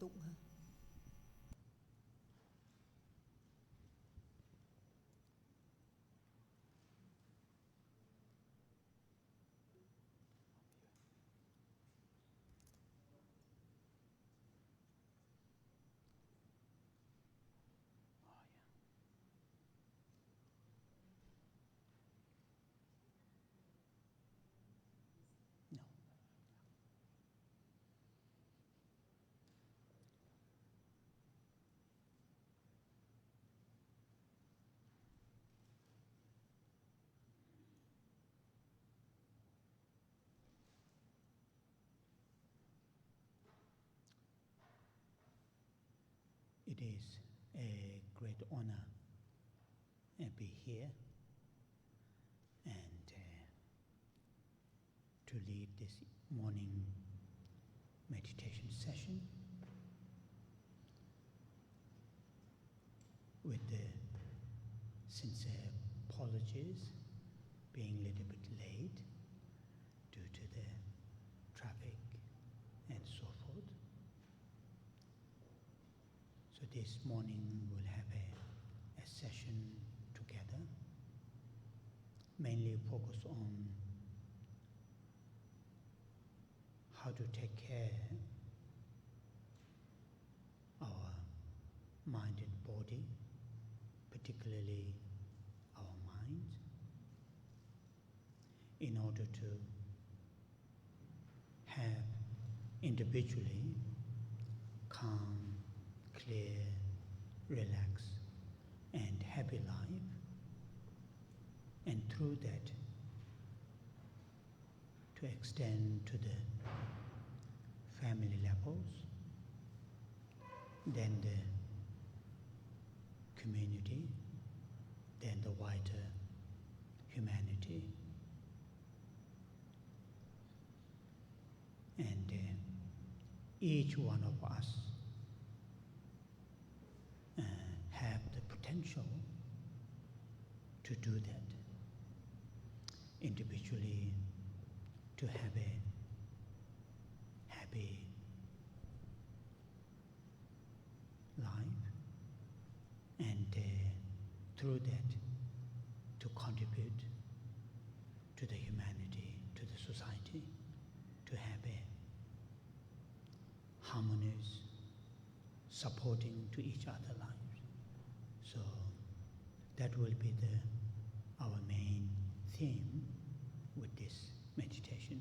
tụng ha. It is a great honor to be here and to lead this morning meditation session with the sincere apologies being a little bit late due to the traffic and so forth. So this morning we'll have a session together, mainly focus on how to take care our mind and body, particularly our mind, in order to have individually calm, clear, relaxed, and happy life, and through that to extend to the family levels, then the community, then the wider humanity. And each one of us have the potential to do that, individually to have a happy life, and through that to contribute to the humanity, to the society, to have a harmonious supporting to each other lives. So that will be our main theme with this meditation.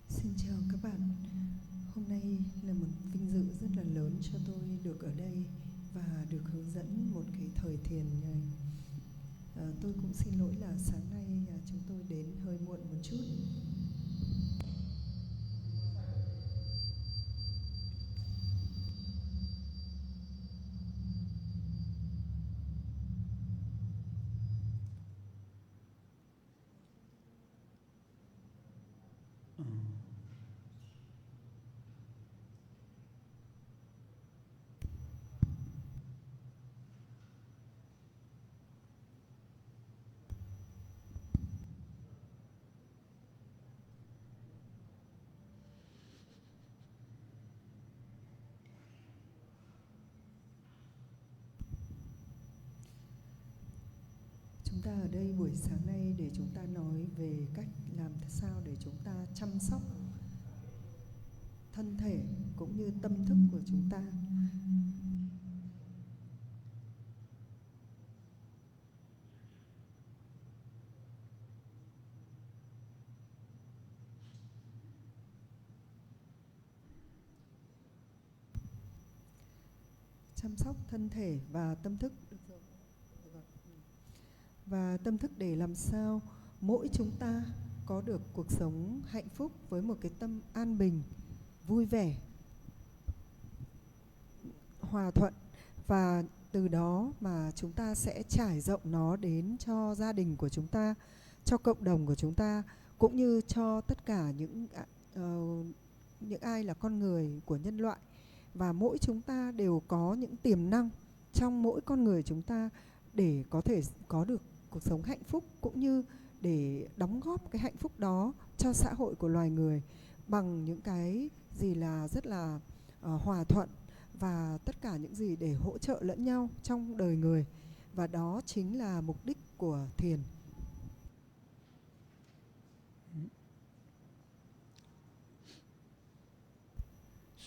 Xin chào các bạn. Hôm nay là một vinh dự rất là lớn cho tôi được ở đây và được hướng dẫn một cái thời thiền này. Tôi cũng xin lỗi là sáng nay chúng tôi đến hơi muộn một chút. Chúng ta ở đây buổi sáng nay để chúng ta nói về cách làm sao để chúng ta chăm sóc thân thể cũng như tâm thức của chúng ta. Chăm sóc thân thể và tâm thức. Và tâm thức để làm sao mỗi chúng ta có được cuộc sống hạnh phúc với một cái tâm an bình, vui vẻ, hòa thuận, và từ đó mà chúng ta sẽ trải rộng nó đến cho gia đình của chúng ta, cho cộng đồng của chúng ta, cũng như cho tất cả những ai là con người của nhân loại. Và mỗi chúng ta đều có những tiềm năng trong mỗi con người chúng ta để có thể có được cuộc sống hạnh phúc, cũng như để đóng góp cái hạnh phúc đó cho xã hội của loài người bằng những cái gì là rất là hòa thuận và tất cả những gì để hỗ trợ lẫn nhau trong đời người. Và đó chính là mục đích của thiền.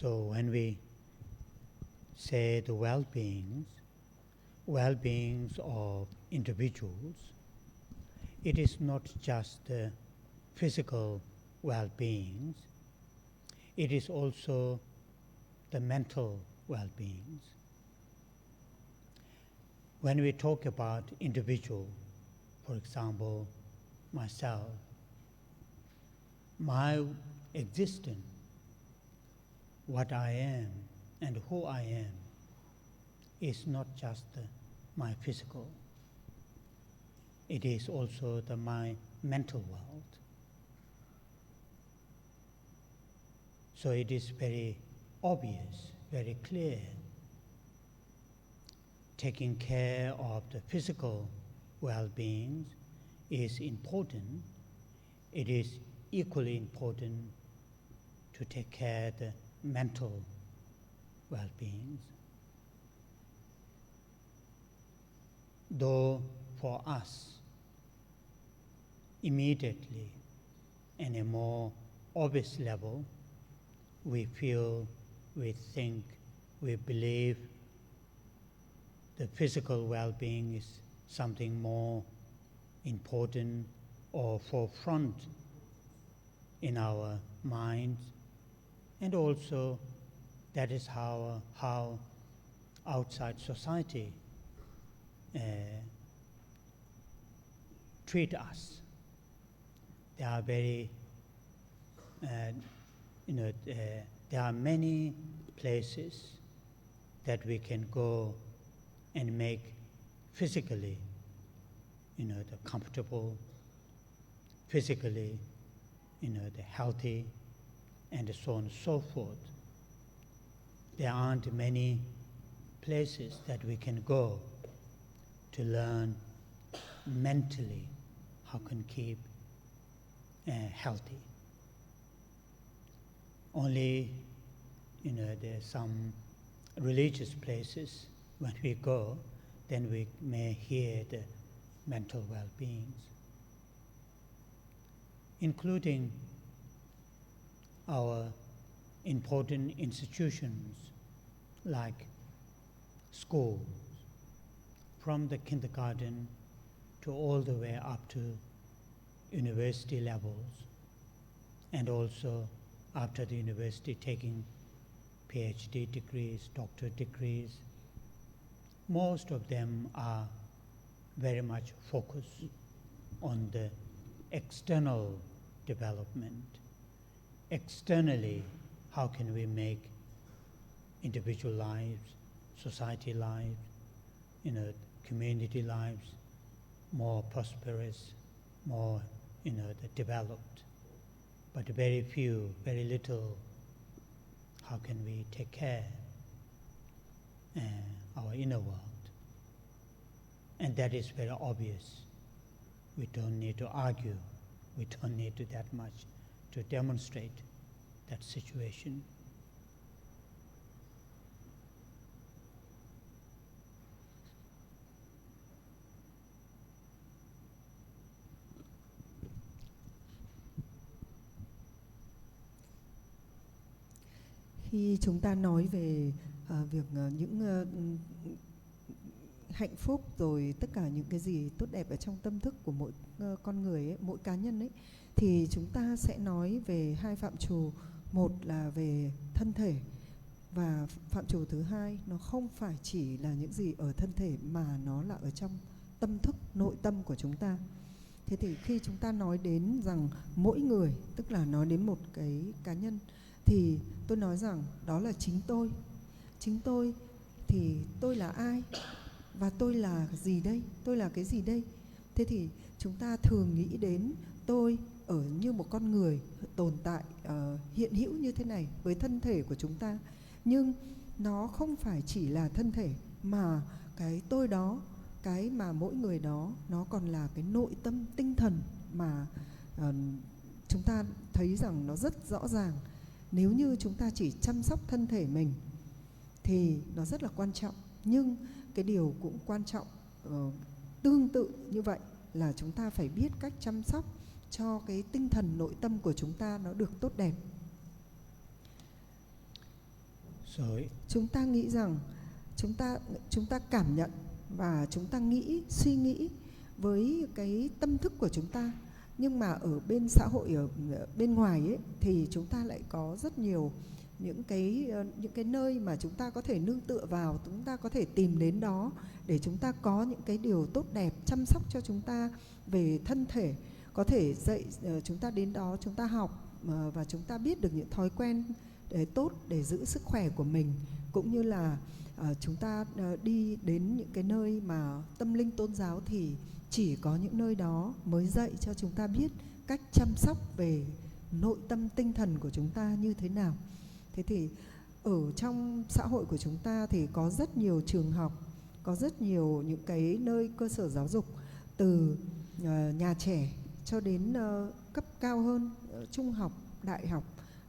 So when we say the well-beings of individuals, it is not just the physical well-beings, it is also the mental well-beings. When we talk about individual, for example, myself, my existence, what I am and who I am, is not just my physical. It is also my mental world. So it is very obvious, very clear. Taking care of the physical well-being is important. It is equally important to take care of the mental well-being. Though for us, immediately, in a more obvious level, we feel, we think, we believe the physical well-being is something more important or forefront in our minds, and also that is how outside society treat us. There are very, there are many places that we can go and make physically, the comfortable, physically, the healthy, and so on and so forth. There aren't many places that we can go to learn mentally how can keep healthy. Only, there's some religious places when we go, then we may hear the mental well-beings, including our important institutions like schools, from the kindergarten to all the way up to university levels, and also after the university taking PhD degrees, doctorate degrees. Most of them are very much focused on the external development. Externally, how can we make individual lives, society lives, community lives more prosperous, more, developed. But very few, very little, how can we take care our inner world? And that is very obvious. We don't need to argue. We don't need to that much to demonstrate that situation. Khi chúng ta nói về việc những hạnh phúc rồi tất cả những cái gì tốt đẹp ở trong tâm thức của mỗi con người ấy, mỗi cá nhân ấy, thì chúng ta sẽ nói về hai phạm trù. Một là về thân thể, và phạm trù thứ hai nó không phải chỉ là những gì ở thân thể mà nó là ở trong tâm thức, nội tâm của chúng ta. Thế thì khi chúng ta nói đến rằng mỗi người, tức là nói đến một cái cá nhân, thì tôi nói rằng đó là chính tôi. Chính tôi thì tôi là ai? Và tôi là gì đây? Tôi là cái gì đây? Thế thì chúng ta thường nghĩ đến tôi ở như một con người tồn tại hiện hữu như thế này với thân thể của chúng ta, nhưng nó không phải chỉ là thân thể, mà cái tôi đó, cái mà mỗi người đó, nó còn là cái nội tâm tinh thần mà chúng ta thấy rằng nó rất rõ ràng. Nếu như chúng ta chỉ chăm sóc thân thể mình thì nó rất là quan trọng, nhưng cái điều cũng quan trọng tương tự như vậy là chúng ta phải biết cách chăm sóc cho cái tinh thần nội tâm của chúng ta nó được tốt đẹp. Chúng ta nghĩ rằng chúng ta cảm nhận và chúng ta suy nghĩ với cái tâm thức của chúng ta, nhưng mà ở bên xã hội, ở bên ngoài ấy, thì chúng ta lại có rất nhiều những cái nơi mà chúng ta có thể nương tựa vào, chúng ta có thể tìm đến đó để chúng ta có những cái điều tốt đẹp, chăm sóc cho chúng ta về thân thể, có thể dạy chúng ta đến đó, chúng ta học và chúng ta biết được những thói quen để tốt để giữ sức khỏe của mình, cũng như là chúng ta đi đến những cái nơi mà tâm linh tôn giáo thì chỉ có những nơi đó mới dạy cho chúng ta biết cách chăm sóc về nội tâm tinh thần của chúng ta như thế nào. Thế thì ở trong xã hội của chúng ta thì có rất nhiều trường học, có rất nhiều những cái nơi cơ sở giáo dục, từ nhà trẻ cho đến cấp cao hơn, trung học, đại học,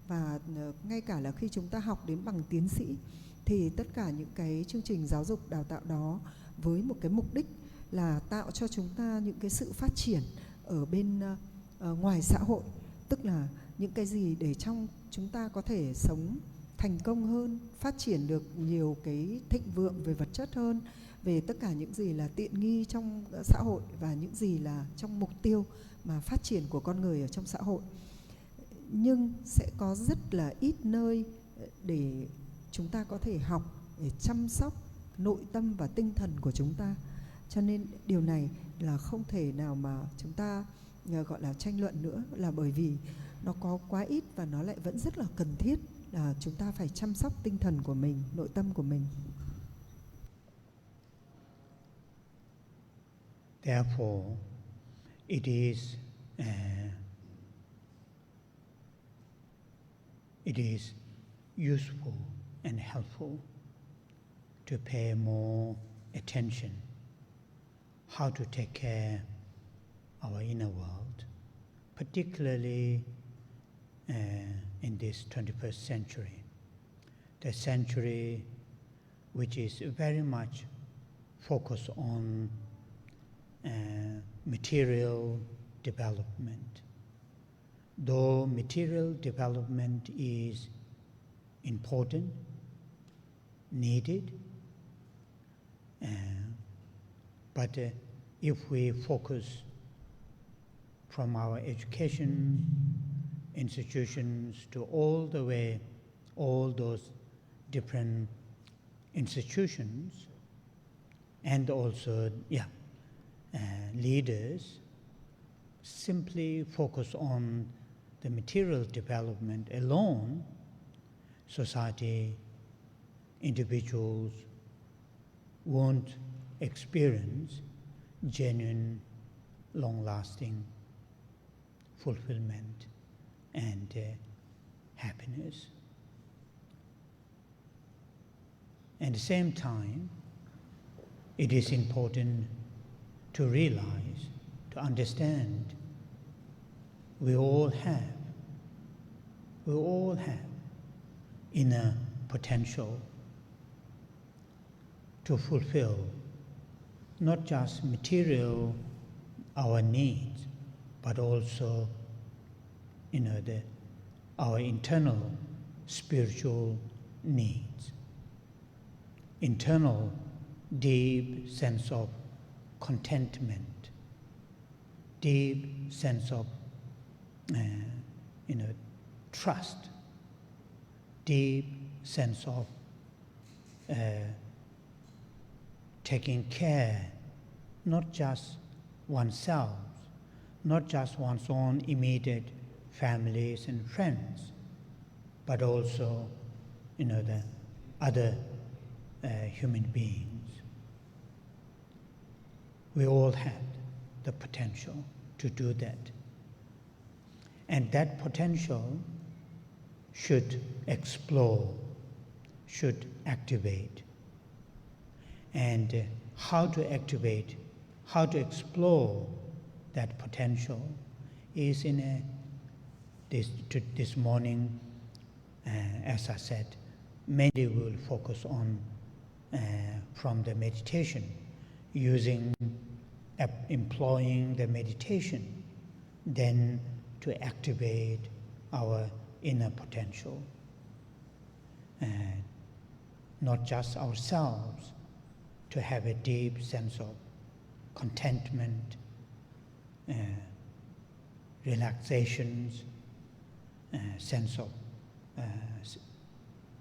và ngay cả là khi chúng ta học đến bằng tiến sĩ, thì tất cả những cái chương trình giáo dục đào tạo đó với một cái mục đích là tạo cho chúng ta những cái sự phát triển ở bên ngoài xã hội, tức là những cái gì để trong chúng ta có thể sống thành công hơn, phát triển được nhiều cái thịnh vượng về vật chất hơn, về tất cả những gì là tiện nghi trong xã hội và những gì là trong mục tiêu mà phát triển của con người ở trong xã hội. Nhưng sẽ có rất là ít nơi để chúng ta có thể học để chăm sóc nội tâm và tinh thần của chúng ta. Cho nên điều này là không thể nào mà chúng ta gọi là tranh luận nữa, là bởi vì nó có quá ít và nó lại vẫn rất là cần thiết là chúng ta phải chăm sóc tinh thần của mình, nội tâm của mình. Therefore, it is useful and helpful to pay more attention how to take care our inner world, particularly in this 21st century, the century which is very much focused on material development. Though material development is important, needed, but if we focus from our education institutions to all the way, all those different institutions, and also leaders simply focus on the material development alone, society, individuals won't experience genuine, long-lasting fulfillment and happiness. At the same time, it is important to realize, to understand, we all have inner potential to fulfill not just material our needs, but also our internal spiritual needs, internal deep sense of contentment, deep sense of trust, deep sense of taking care, not just oneself, not just one's own immediate families and friends, but also the other human beings. We all have the potential to do that. And that potential should explore, should activate. And how to activate, how to explore that potential is in this morning, as I said, mainly will focus on from the meditation, employing the meditation, then to activate our inner potential. Not just ourselves, to have a deep sense of contentment, relaxations, sense of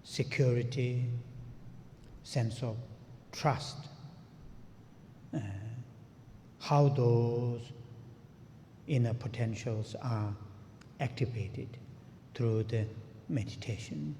security, sense of trust. How those inner potentials are activated through the meditation.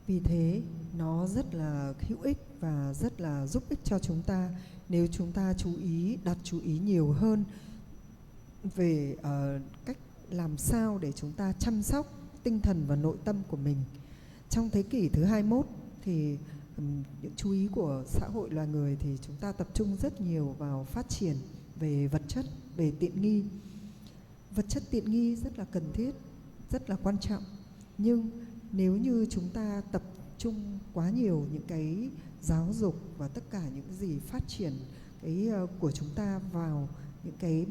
Vì thế nó rất là hữu ích và rất là giúp ích cho chúng ta nếu chúng ta đặt chú ý nhiều hơn về cách làm sao để chúng ta chăm sóc tinh thần và nội tâm của mình. Trong thế kỷ thứ 21 thì những chú ý của xã hội loài người thì chúng ta tập trung rất nhiều vào phát triển về vật chất, về tiện nghi. Vật chất tiện nghi rất là cần thiết, rất là quan trọng. Nhưng nếu như chúng ta tập trung quá nhiều những cái giáo dục và tất cả những cái gì phát triển của chúng ta vào những cái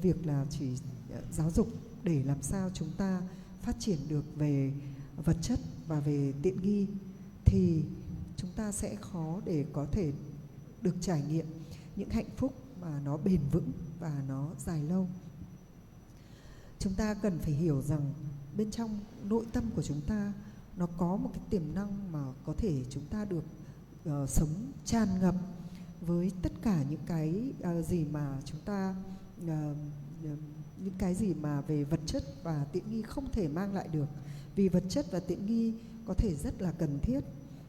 việc là chỉ giáo dục để làm sao chúng ta phát triển được về vật chất và về tiện nghi, thì chúng ta sẽ khó để có thể được trải nghiệm những hạnh phúc mà nó bền vững và nó dài lâu. Chúng ta cần phải hiểu rằng bên trong nội tâm của chúng ta nó có một cái tiềm năng mà có thể chúng ta được sống tràn ngập với tất cả những cái gì mà chúng ta những cái gì mà về vật chất và tiện nghi không thể mang lại được. Vì vật chất và tiện nghi có thể rất là cần thiết,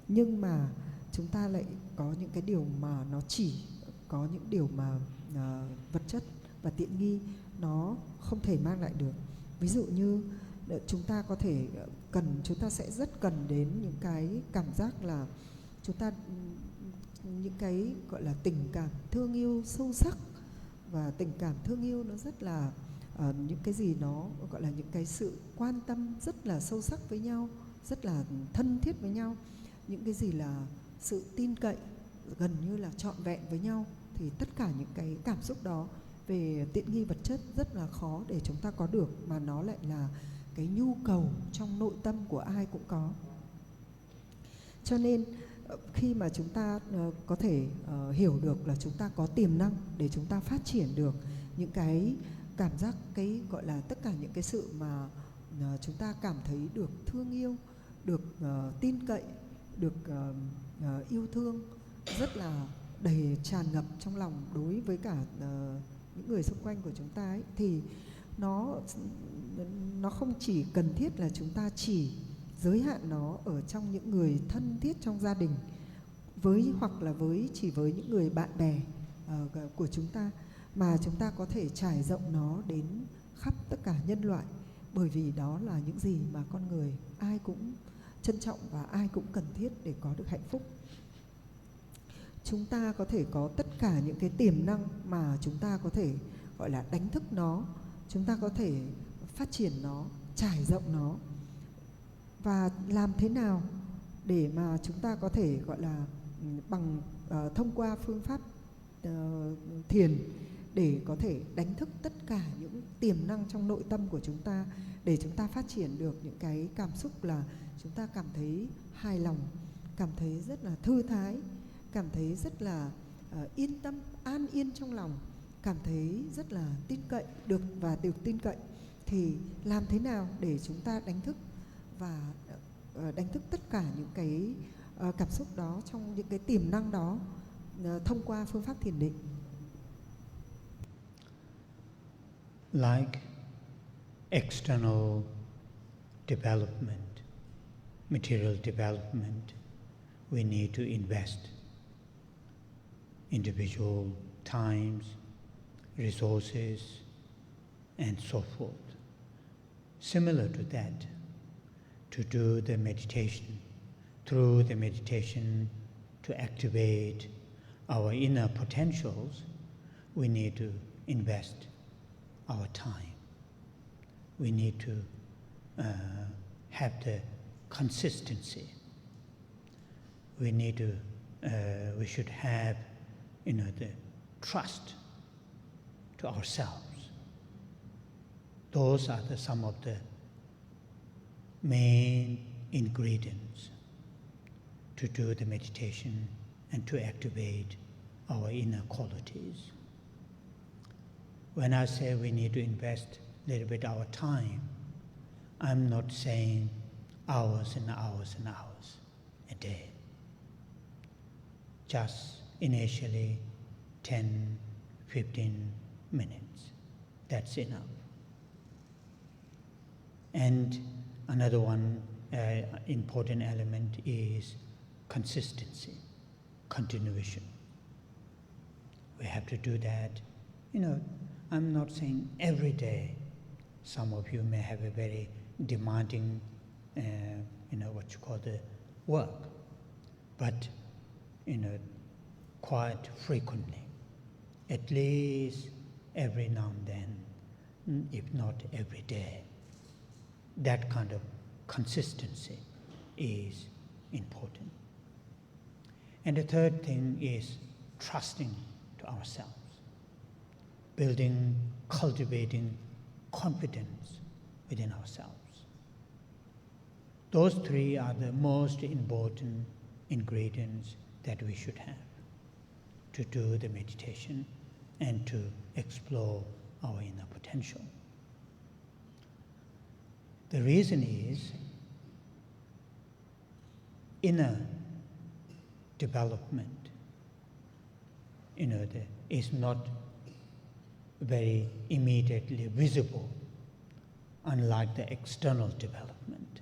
nhưng mà chúng ta lại có những cái điều mà nó chỉ có những điều mà vật chất và tiện nghi nó không thể mang lại được. Ví dụ như chúng ta sẽ rất cần đến những cái cảm giác là những cái gọi là tình cảm thương yêu sâu sắc, và tình cảm thương yêu nó rất là những cái gì nó gọi là những cái sự quan tâm rất là sâu sắc với nhau, rất là thân thiết với nhau, những cái gì là sự tin cậy gần như là trọn vẹn với nhau. Thì tất cả những cái cảm xúc đó về tiện nghi vật chất rất là khó để chúng ta có được, mà nó lại là cái nhu cầu trong nội tâm của ai cũng có. Cho nên khi mà chúng ta có thể hiểu được là chúng ta có tiềm năng để chúng ta phát triển được những cái cảm giác, cái gọi là tất cả những cái sự mà chúng ta cảm thấy được thương yêu, được tin cậy, được yêu thương rất là đầy tràn ngập trong lòng đối với cả những người xung quanh của chúng ta ấy, thì nó không chỉ cần thiết là chúng ta chỉ giới hạn nó ở trong những người thân thiết trong gia đình, hoặc là chỉ với những người bạn bè của chúng ta, mà chúng ta có thể trải rộng nó đến khắp tất cả nhân loại, bởi vì đó là những gì mà con người ai cũng trân trọng và ai cũng cần thiết để có được hạnh phúc. Chúng ta có thể có tất cả những cái tiềm năng mà chúng ta có thể gọi là đánh thức nó, chúng ta có thể phát triển nó, trải rộng nó. Và làm thế nào để mà chúng ta có thể gọi là thông qua phương pháp thiền để có thể đánh thức tất cả những tiềm năng trong nội tâm của chúng ta, để chúng ta phát triển được những cái cảm xúc là chúng ta cảm thấy hài lòng, cảm thấy rất là thư thái, cảm thấy rất là yên tâm, an yên trong lòng, cảm thấy rất là tin cậy được tin cậy. Thì làm thế nào để chúng ta đánh thức và đánh thức tất cả những cái cảm xúc đó, trong những cái tiềm năng đó thông qua phương pháp thiền định? like external development, material development, we need to invest individual times, resources, and so forth. Similar to that, to do the meditation, through the meditation to activate our inner potentials, we need to invest our time. We need to have the consistency. We need to, we should have, the trust to ourselves. Those are some of the main ingredients to do the meditation and to activate our inner qualities. When I say we need to invest a little bit our time, I'm not saying hours and hours and hours a day. Just initially 10, 15 minutes. That's enough. And another one important element is consistency, continuation. We have to do that. I'm not saying every day. Some of you may have a very demanding, what you call the work, but quite frequently, at least every now and then, if not every day. That kind of consistency is important. And the third thing is trusting to ourselves, cultivating confidence within ourselves. Those three are the most important ingredients that we should have to do the meditation and to explore our inner potential. The reason is inner development, is not very immediately visible, unlike the external development.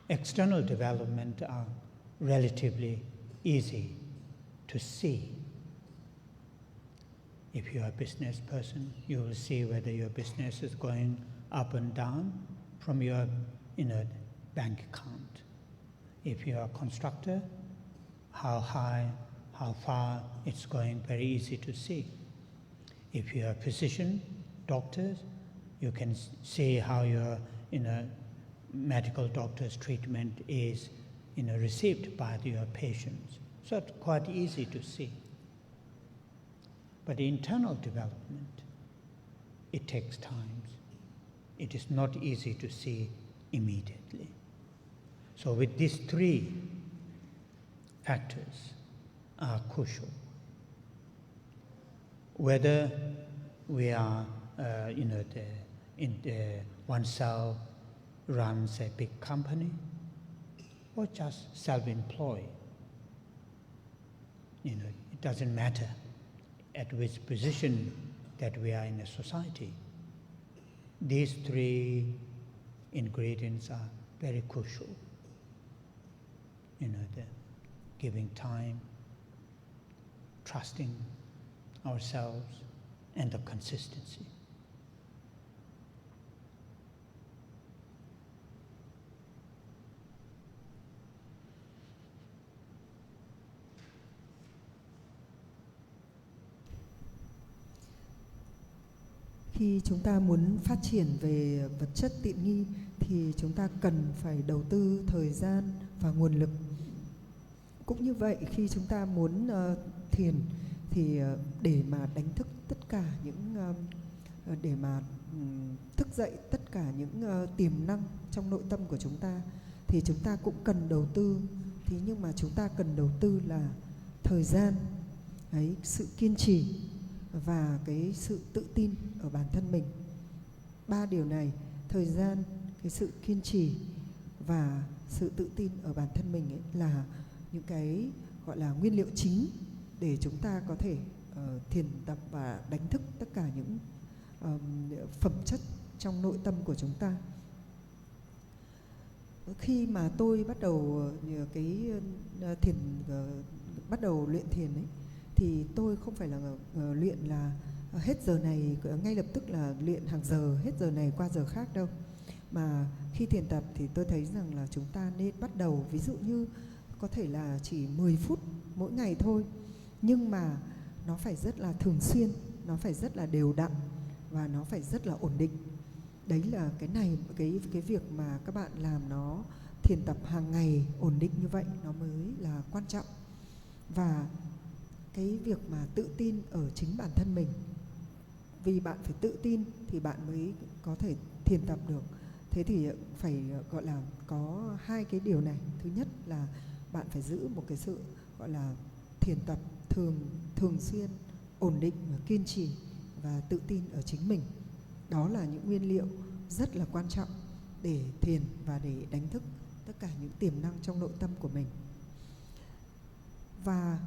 External development are relatively easy to see. If you are a business person, you will see whether your business is going up and down from your bank account. If you are a constructor, how high, how far it's going, very easy to see. If you are a physician, doctors, you can see how your medical doctor's treatment is received by your patients. So it's quite easy to see. But the internal development, it takes time. It is not easy to see immediately. So with these three factors are crucial. Whether we are, oneself runs a big company or just self-employed, it doesn't matter at which position that we are in a society. These three ingredients are very crucial. The giving time, trusting ourselves, and the consistency. Khi chúng ta muốn phát triển về vật chất tiện nghi thì chúng ta cần phải đầu tư thời gian và nguồn lực. Cũng như vậy, khi chúng ta muốn thiền thì để mà đánh thức tất cả những thức dậy tất cả những tiềm năng trong nội tâm của chúng ta thì chúng ta cũng cần đầu tư. Thế nhưng mà chúng ta cần đầu tư là thời gian, sự kiên trì và cái sự tự tin ở bản thân mình. Ba điều này, thời gian, cái sự kiên trì và sự tự tin ở bản thân mình là những cái gọi là nguyên liệu chính để chúng ta có thể thiền tập và đánh thức tất cả những phẩm chất trong nội tâm của chúng ta. Khi mà tôi bắt đầu bắt đầu luyện thiền ấy, thì tôi không phải là luyện là hết giờ này ngay lập tức là luyện hàng giờ, hết giờ này qua giờ khác đâu. Mà khi thiền tập thì tôi thấy rằng là chúng ta nên bắt đầu, ví dụ như có thể là chỉ 10 phút mỗi ngày thôi, nhưng mà nó phải rất là thường xuyên, nó phải rất là đều đặn và nó phải rất là ổn định. Đấy là cái việc mà các bạn làm nó thiền tập hàng ngày ổn định như vậy nó mới là quan trọng. Và cái việc mà tự tin ở chính bản thân mình, vì bạn phải tự tin thì bạn mới có thể thiền tập được. Thế thì phải gọi là có hai cái điều này. Thứ nhất là bạn phải giữ một cái sự gọi là thiền tập thường xuyên, ổn định và kiên trì và tự tin ở chính mình. Đó là những nguyên liệu rất là quan trọng để thiền và để đánh thức tất cả những tiềm năng trong nội tâm của mình. Và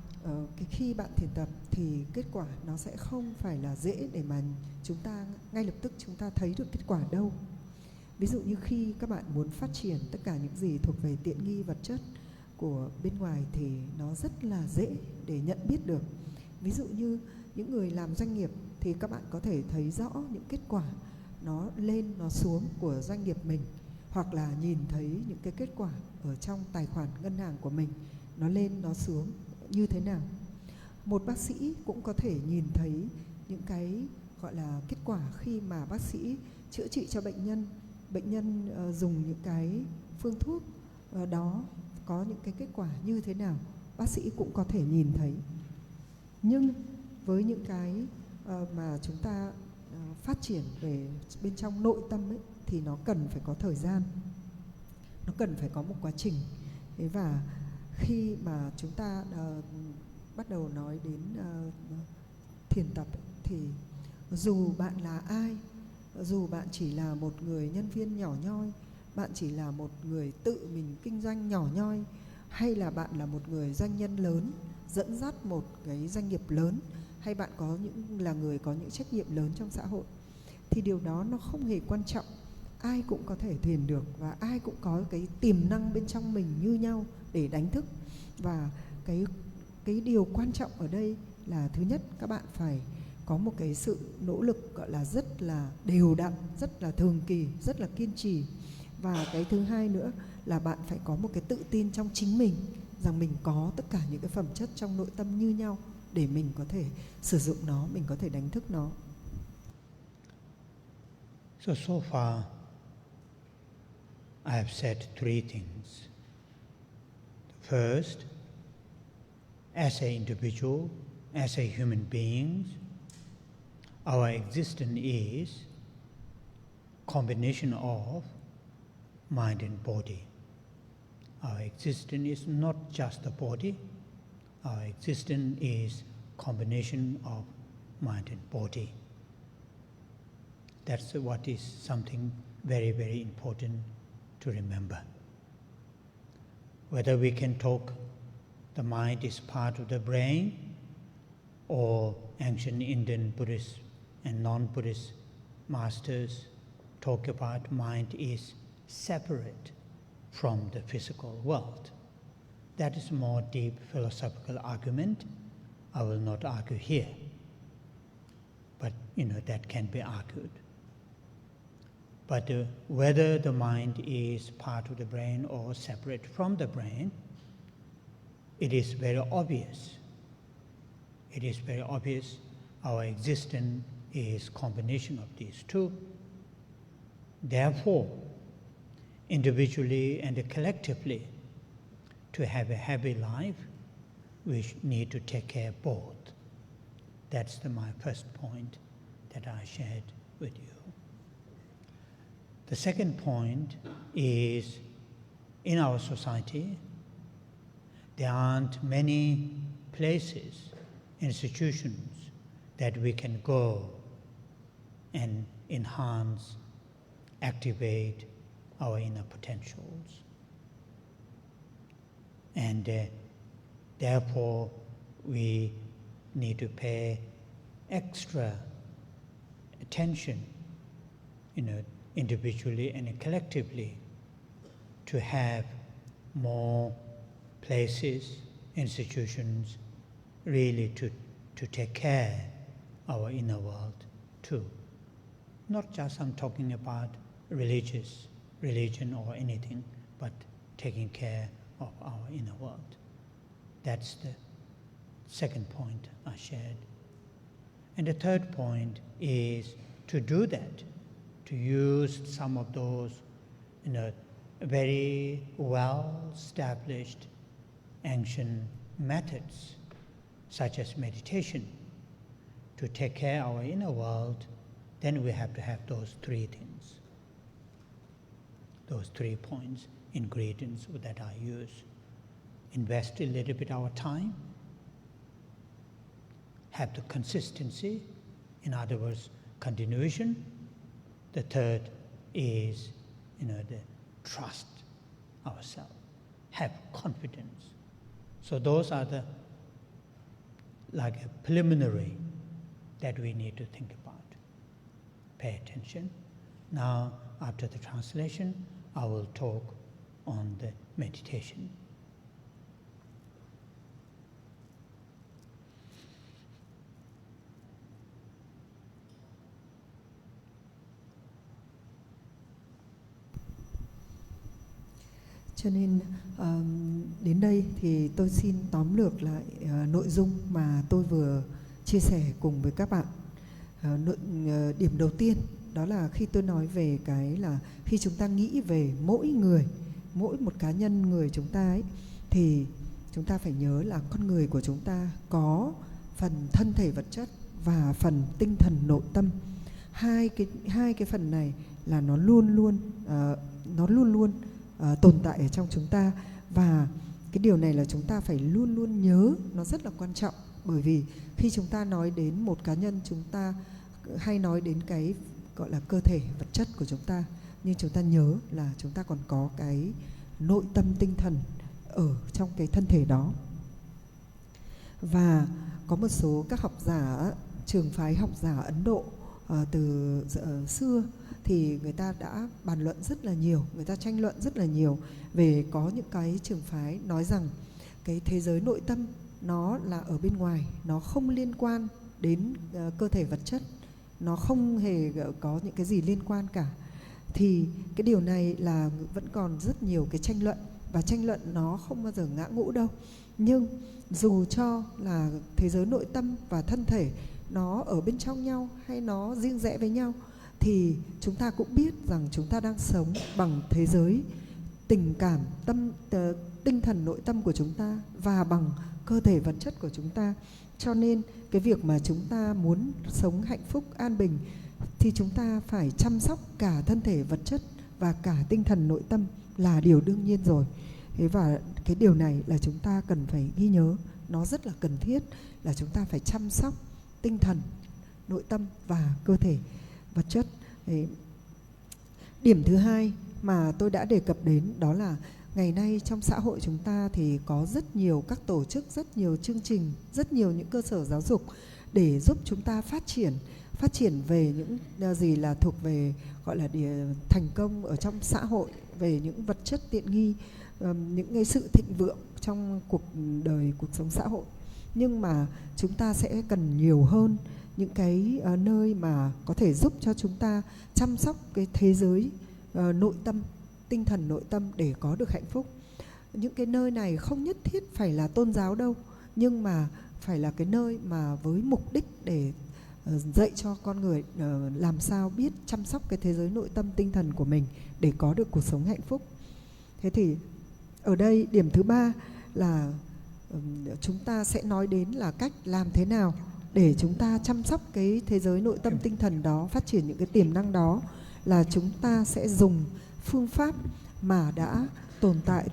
khi bạn thiền tập thì kết quả nó sẽ không phải là dễ để mà chúng ta ngay lập tức chúng ta thấy được kết quả đâu. Ví dụ như khi các bạn muốn phát triển tất cả những gì thuộc về tiện nghi vật chất của bên ngoài thì nó rất là dễ để nhận biết được. Ví dụ như những người làm doanh nghiệp thì các bạn có thể thấy rõ những kết quả nó lên nó xuống của doanh nghiệp mình, hoặc là nhìn thấy những cái kết quả ở trong tài khoản ngân hàng của mình nó lên nó xuống như thế nào. Một bác sĩ cũng có thể nhìn thấy những cái gọi là kết quả khi mà bác sĩ chữa trị cho bệnh nhân. Bệnh nhân dùng những cái phương thuốc đó có những cái kết quả như thế nào, bác sĩ cũng có thể nhìn thấy. Nhưng với những cái mà chúng ta phát triển về bên trong nội tâm ấy, thì nó cần phải có thời gian, nó cần phải có một quá trình. Thế và khi mà chúng ta bắt đầu nói đến thiền tập ấy, thì dù bạn là ai, dù bạn chỉ là một người nhân viên nhỏ nhoi, bạn chỉ là một người tự mình kinh doanh nhỏ nhoi, hay là bạn là một người doanh nhân lớn dẫn dắt một cái doanh nghiệp lớn, hay bạn là người có những trách nhiệm lớn trong xã hội, thì điều đó nó không hề quan trọng. Ai cũng có thể thiền được và ai cũng có cái tiềm năng bên trong mình như nhau để đánh thức. Và cái điều quan trọng ở đây là thứ nhất, các bạn phải có một cái sự nỗ lực gọi là rất là đều đặn, rất là thường kỳ, rất là kiên trì. Và cái thứ hai nữa là bạn phải có một cái tự tin trong chính mình, rằng mình có tất cả những cái phẩm chất trong nội tâm như nhau để mình có thể sử dụng nó, mình có thể đánh thức nó. So far I have said three things. First, as an individual, as a human being, our existence is combination of mind and body. Our existence is not just the body. Our existence is combination of mind and body. That's what is something very, very important to remember. Whether we can talk the mind is part of the brain, or ancient Indian Buddhist and non-Buddhist masters talk about mind is separate from the physical world. That is a more deep philosophical argument. I will not argue here, but that can be argued. But whether the mind is part of the brain or separate from the brain, it is very obvious. It is very obvious our existence is combination of these two. Therefore, individually and collectively, to have a happy life, we need to take care of both. That's my first point that I shared with you. The second point is, in our society, there aren't many places, institutions that we can go and enhance, activate our inner potentials. And therefore, we need to pay extra attention, individually and collectively, to have more places, institutions, really to take care our inner world too. Not just I'm talking about religion or anything, but taking care of our inner world. That's the second point I shared. And the third point is to do that, to use some of those very well-established ancient methods, such as meditation, to take care of our inner world. Then we have to have those three things, those 3 points, ingredients that I use. Invest a little bit of our time, have the consistency, in other words, continuation. The third is, the trust ourselves, have confidence. So those are the like a preliminary that we need to think about. Pay attention. Now, after the translation, I will talk on the meditation. Cho nên đến đây thì tôi xin tóm lược lại nội dung mà tôi vừa chia sẻ cùng với các bạn. Điểm đầu tiên đó là khi tôi nói về cái là khi chúng ta nghĩ về mỗi người, mỗi một cá nhân người chúng ta ấy, thì chúng ta phải nhớ là con người của chúng ta có phần thân thể vật chất và phần tinh thần nội tâm. Hai cái phần này là nó luôn luôn tồn tại ở trong chúng ta, và cái điều này là chúng ta phải luôn luôn nhớ, nó rất là quan trọng. Bởi vì khi chúng ta nói đến một cá nhân, chúng ta hay nói đến cái gọi là cơ thể vật chất của chúng ta, nhưng chúng ta nhớ là chúng ta còn có cái nội tâm tinh thần ở trong cái thân thể đó. Và có một số các học giả, trường phái học giả Ấn Độ từ xưa thì người ta đã bàn luận rất là nhiều, người ta tranh luận rất là nhiều về, có những cái trường phái nói rằng cái thế giới nội tâm nó là ở bên ngoài, nó không liên quan đến cơ thể vật chất, nó không hề có những cái gì liên quan cả. Thì cái điều này là vẫn còn rất nhiều cái tranh luận, và tranh luận nó không bao giờ ngã ngũ đâu. Nhưng dù cho là thế giới nội tâm và thân thể nó ở bên trong nhau hay nó riêng rẽ với nhau, thì chúng ta cũng biết rằng chúng ta đang sống bằng thế giới tình cảm, tinh thần nội tâm của chúng ta và bằng cơ thể vật chất của chúng ta. Cho nên cái việc mà chúng ta muốn sống hạnh phúc, an bình thì chúng ta phải chăm sóc cả thân thể vật chất và cả tinh thần nội tâm là điều đương nhiên rồi. Thế và cái điều này là chúng ta cần phải ghi nhớ, nó rất là cần thiết là chúng ta phải chăm sóc tinh thần, nội tâm và cơ thể vật chất. Đấy. Điểm thứ hai mà tôi đã đề cập đến đó là ngày nay trong xã hội chúng ta thì có rất nhiều các tổ chức, rất nhiều chương trình, rất nhiều những cơ sở giáo dục để giúp chúng ta phát triển về những gì là thuộc về gọi là thành công ở trong xã hội, về những vật chất tiện nghi, những cái sự thịnh vượng trong cuộc sống xã hội. Nhưng mà chúng ta sẽ cần nhiều hơn những cái nơi mà có thể giúp cho chúng ta chăm sóc cái thế giới nội tâm, tinh thần nội tâm để có được hạnh phúc. Những cái nơi này không nhất thiết phải là tôn giáo đâu, nhưng mà phải là cái nơi mà với mục đích để dạy cho con người làm sao biết chăm sóc cái thế giới nội tâm tinh thần của mình để có được cuộc sống hạnh phúc. Thế thì ở đây điểm thứ ba là chúng ta sẽ nói đến là cách làm thế nào để chúng ta chăm sóc cái thế giới nội tâm tinh thần đó, phát triển những cái tiềm năng đó, là chúng ta sẽ dùng phương pháp mà đã tồn tại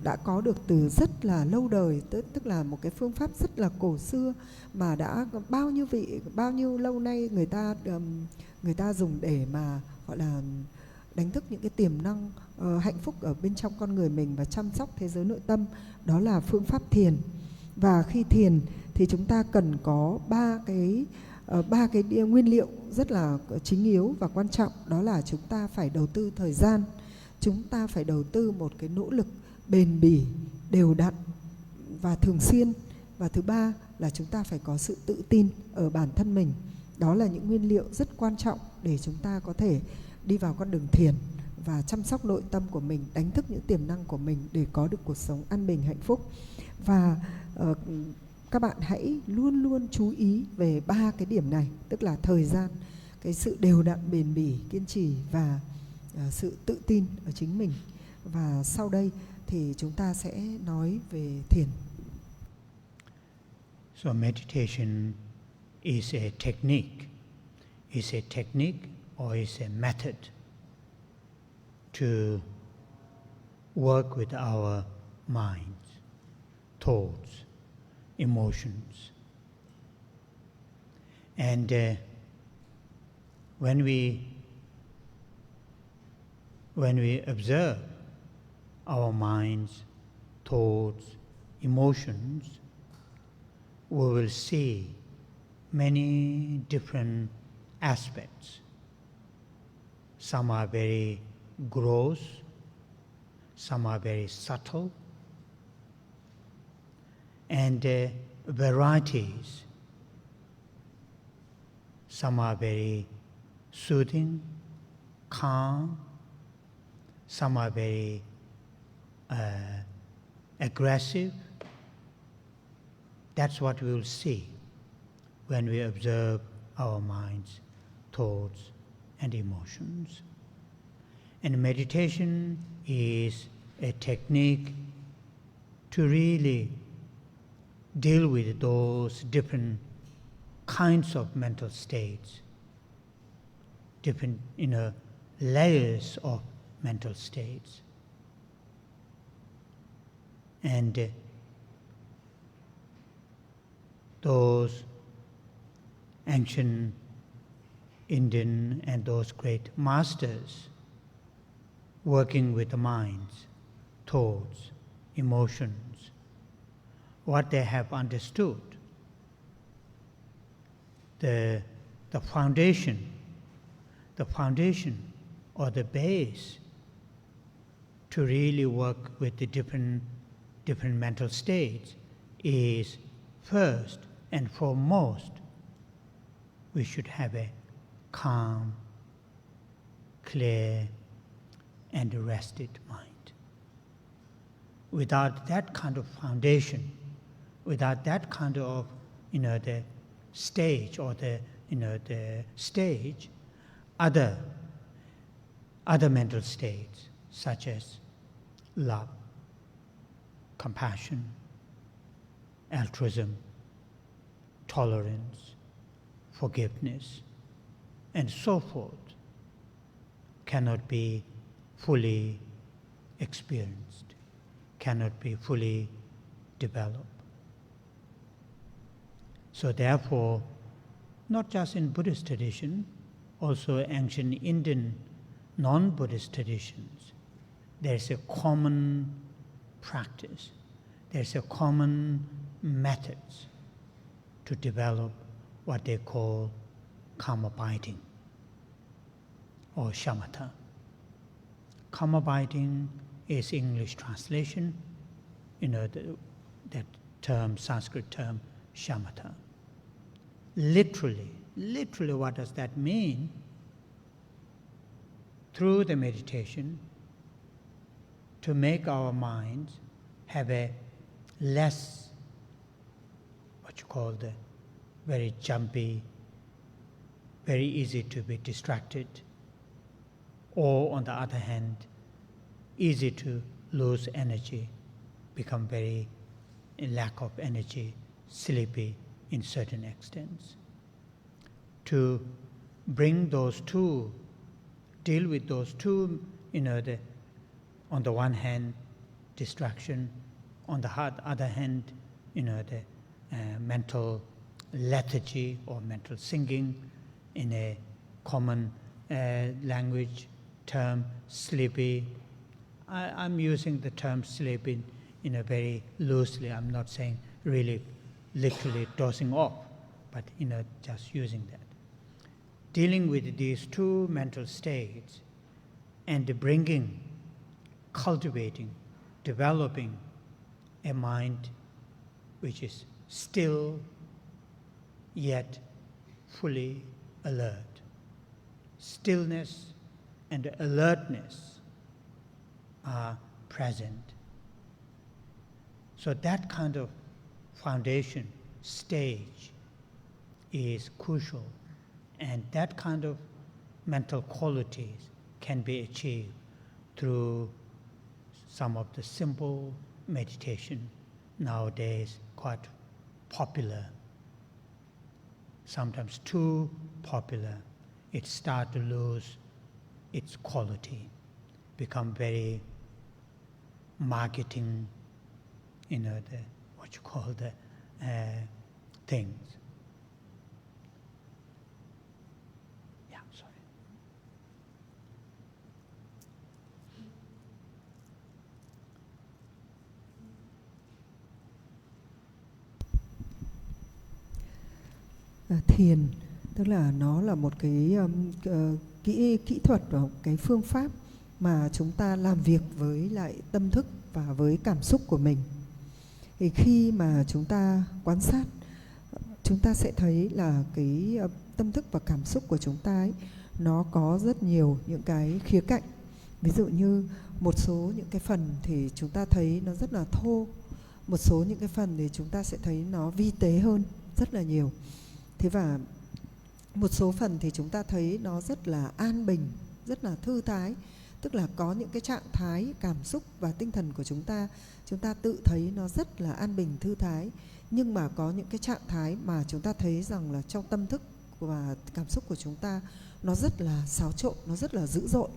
đã có được từ rất là lâu đời, tức là một cái phương pháp rất là cổ xưa mà đã bao nhiêu lâu nay người ta dùng để mà gọi là đánh thức những cái tiềm năng hạnh phúc ở bên trong con người mình và chăm sóc thế giới nội tâm. Đó là phương pháp thiền. Và khi thiền thì chúng ta cần có 3 cái ba cái nguyên liệu rất là chính yếu và quan trọng, đó là chúng ta phải đầu tư thời gian, chúng ta phải đầu tư một cái nỗ lực bền bỉ, đều đặn và thường xuyên, và thứ ba là chúng ta phải có sự tự tin ở bản thân mình. Đó là những nguyên liệu rất quan trọng để chúng ta có thể đi vào con đường thiền và chăm sóc nội tâm của mình, đánh thức những tiềm năng của mình để có được cuộc sống an bình hạnh phúc. Và các bạn hãy luôn luôn chú ý về ba cái điểm này, tức là thời gian, cái sự đều đặn, bền bỉ, kiên trì và sự tự tin ở chính mình. Và sau đây thì chúng ta sẽ nói về thiền. So meditation is a technique. It's a technique or it's a method to work with our minds, thoughts, emotions. And when we observe our minds, thoughts, emotions, we will see many different aspects. Some are very gross, some are very subtle, and varieties. Some are very soothing, calm, some are very aggressive. That's what we will see when we observe our minds, thoughts, and emotions. And meditation is a technique to really deal with those different kinds of mental states, different layers of mental states. And those ancient Indian and those great masters working with the minds, thoughts, emotions, what they have understood, the foundation or the base to really work with the different mental states is, first and foremost, we should have a calm, clear, and rested mind. Without that kind of foundation, without that kind of the stage or the stage, other mental states such as love, compassion, altruism, tolerance, forgiveness, and so forth cannot be fully experienced, cannot be fully developed. So therefore, not just in Buddhist tradition, also ancient Indian non-Buddhist traditions, there's a common practice, there's a common methods to develop what they call calm abiding or shamatha. Calm abiding is English translation, that term, Sanskrit term, shamatha. Literally, what does that mean? Through the meditation, to make our minds have a less, what you call the very jumpy, very easy to be distracted, or on the other hand, easy to lose energy, become very lack of energy, sleepy in certain extents. To bring those two, deal with those two, on the one hand, distraction, on the other hand, the mental lethargy or mental singing, in a common language term, sleepy. I'm using the term sleepy in a very loosely. I'm not saying really literally dozing off, but just using that. Dealing with these two mental states and cultivating, developing a mind which is still yet fully alert. Stillness and alertness are present. So that kind of foundation stage is crucial, and that kind of mental qualities can be achieved through some of the simple meditation nowadays quite popular, sometimes too popular. It starts to lose its quality, become very marketing, things. Yeah, sorry. Thiền tức là nó là một cái kỹ thuật và cái phương pháp mà chúng ta làm việc với lại tâm thức và với cảm xúc của mình. Thì khi mà chúng ta quan sát, chúng ta sẽ thấy là cái tâm thức và cảm xúc của chúng ta ấy, nó có rất nhiều những cái khía cạnh. Ví dụ như một số những cái phần thì chúng ta thấy nó rất là thô, một số những cái phần thì chúng ta sẽ thấy nó vi tế hơn rất là nhiều. Thế và một số phần thì chúng ta thấy nó rất là an bình, rất là thư thái. Tức là có những cái trạng thái cảm xúc và tinh thần của chúng ta tự thấy nó rất là an bình, thư thái. Nhưng mà có những cái trạng thái mà chúng ta thấy rằng là trong tâm thức và cảm xúc của chúng ta nó rất là xáo trộn, nó rất là dữ dội.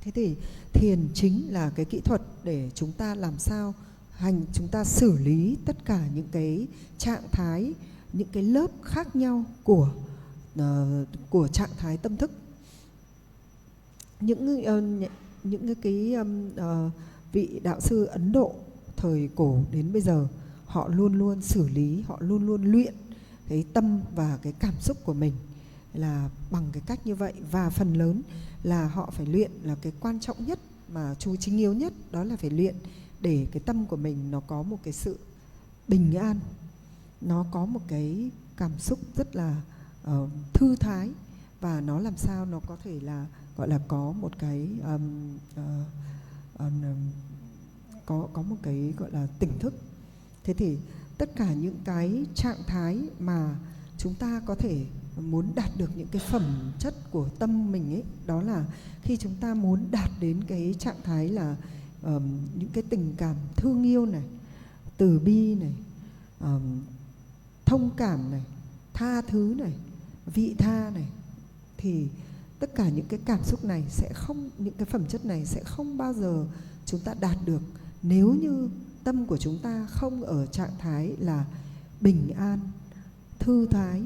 Thế thì thiền chính là cái kỹ thuật để chúng ta làm sao chúng ta xử lý tất cả những cái trạng thái, những cái lớp khác nhau của trạng thái tâm thức. Những cái vị đạo sư Ấn Độ thời cổ đến bây giờ, họ luôn luôn xử lý, họ luôn luôn luyện cái tâm và cái cảm xúc của mình là bằng cái cách như vậy. Và phần lớn là họ phải luyện, là cái quan trọng nhất mà chú chính yếu nhất, đó là phải luyện để cái tâm của mình nó có một cái sự bình an, nó có một cái cảm xúc rất là thư thái, và nó làm sao nó có thể là gọi là có một cái có một cái gọi là tỉnh thức. Thế thì tất cả những cái trạng thái mà chúng ta có thể muốn đạt được những cái phẩm chất của tâm mình ấy, đó là khi chúng ta muốn đạt đến cái trạng thái là những cái tình cảm thương yêu này, từ bi này, thông cảm này, tha thứ này, vị tha này, thì tất cả những cái cảm xúc này sẽ không, những cái phẩm chất này sẽ không bao giờ chúng ta đạt được nếu như tâm của chúng ta không ở trạng thái là bình an, thư thái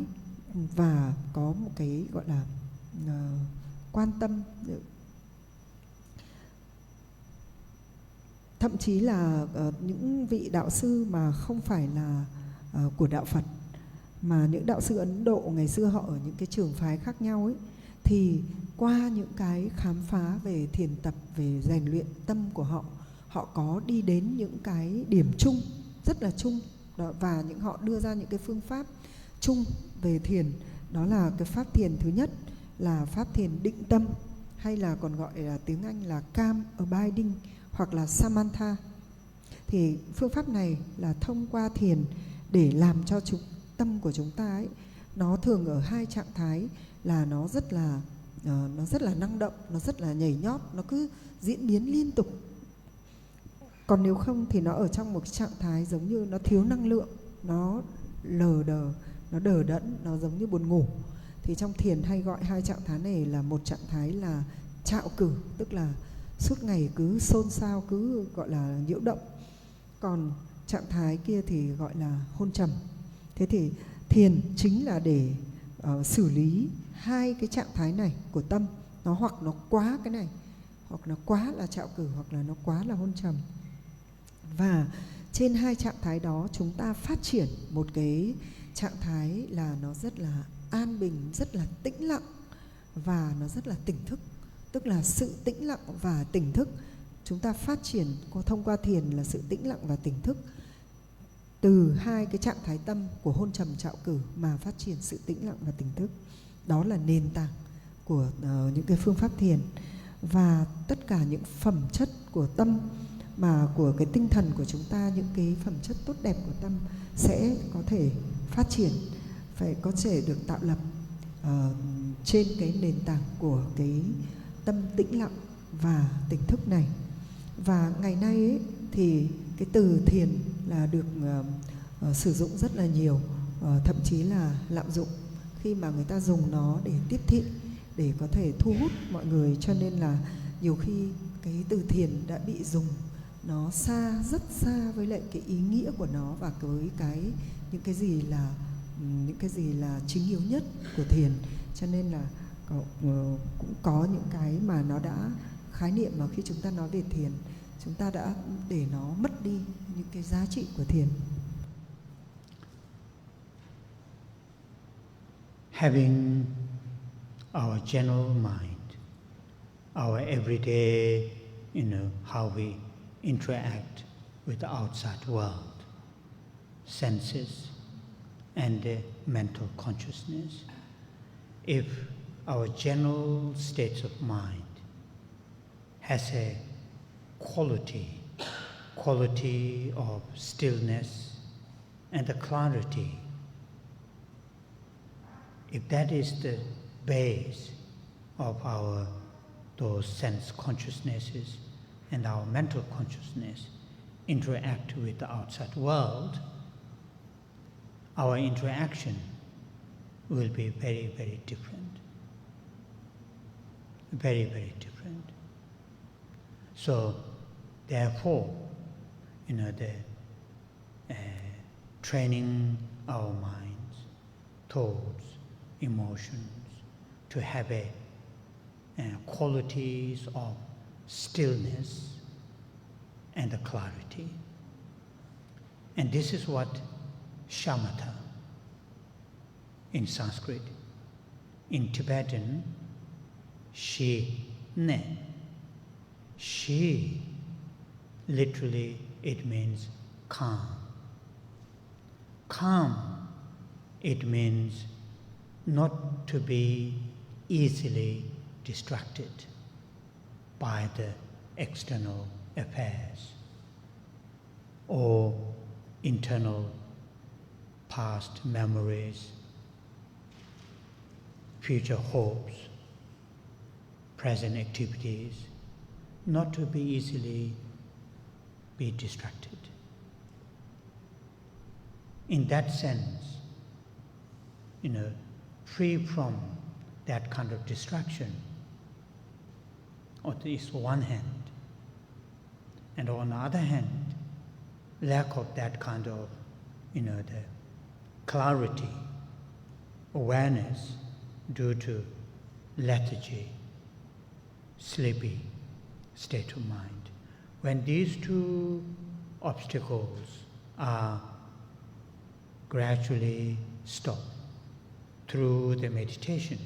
và có một cái gọi là quan tâm. Thậm chí là những vị đạo sư mà không phải là của đạo Phật, mà những đạo sư Ấn Độ ngày xưa họ ở những cái trường phái khác nhau ấy, thì qua những cái khám phá về thiền tập, về rèn luyện tâm của họ, họ có đi đến những cái điểm chung, rất là chung đó, và họ đưa ra những cái phương pháp chung về thiền. Đó là cái pháp thiền thứ nhất là pháp thiền định tâm, hay là còn gọi là tiếng Anh là calm abiding hoặc là Samatha. Thì phương pháp này là thông qua thiền để làm cho tâm của chúng ta ấy, nó thường ở hai trạng thái là nó rất là năng động, nó rất là nhảy nhót, nó cứ diễn biến liên tục. Còn nếu không thì nó ở trong một cái trạng thái giống như nó thiếu năng lượng, nó lờ đờ, nó đờ đẫn, nó giống như buồn ngủ. Thì trong thiền hay gọi hai trạng thái này là một trạng thái là trạo cử, tức là suốt ngày cứ xôn xao, cứ gọi là nhiễu động. Còn trạng thái kia thì gọi là hôn trầm. Thế thì thiền chính là để xử lý hai cái trạng thái này của tâm. Nó hoặc nó quá cái này, hoặc nó quá là trạo cử, hoặc là nó quá là hôn trầm. Và trên hai trạng thái đó chúng ta phát triển một cái trạng thái là nó rất là an bình, rất là tĩnh lặng và nó rất là tỉnh thức. Tức là sự tĩnh lặng và tỉnh thức, chúng ta phát triển thông qua thiền là sự tĩnh lặng và tỉnh thức. Từ hai cái trạng thái tâm của hôn trầm trạo cử mà phát triển sự tĩnh lặng và tỉnh thức. Đó là nền tảng của những cái phương pháp thiền. Và tất cả những phẩm chất của tâm mà của cái tinh thần của chúng ta, những cái phẩm chất tốt đẹp của tâm sẽ có thể phát triển, phải có thể được tạo lập trên cái nền tảng của cái tâm tĩnh lặng và tỉnh thức này. Và ngày nay ấy, thì cái từ thiền là được sử dụng rất là nhiều, thậm chí là lạm dụng khi mà người ta dùng nó để tiếp thị, để có thể thu hút mọi người. Cho nên là nhiều khi cái từ thiền đã bị dùng nó xa, rất xa với lại cái ý nghĩa của nó và với những cái gì là chính yếu nhất của thiền. Cho nên là cũng có những cái mà nó đã khái niệm mà khi chúng ta nói về thiền, chúng ta đã để nó mất đi những cái giá trị của thiền. Having our general mind, our everyday, how we interact with the outside world, senses, and the mental consciousness. If our general states of mind has a quality of stillness and the clarity, if that is the base of those sense consciousnesses and our mental consciousness interact with the outside world, our interaction will be very, very different. Very, very different. So, therefore, training our minds, thoughts, emotions to have qualities of stillness and the clarity. And this is what shamatha in Sanskrit. In Tibetan, shi-ne. Shi, literally it means calm. Calm, it means not to be easily distracted by the external affairs or internal past memories, future hopes, present activities, not to be easily be distracted. In that sense, free from that kind of distraction, on this one hand, and on the other hand, lack of that kind of, the clarity, awareness due to lethargy, sleepy state of mind. When these two obstacles are gradually stopped through the meditation,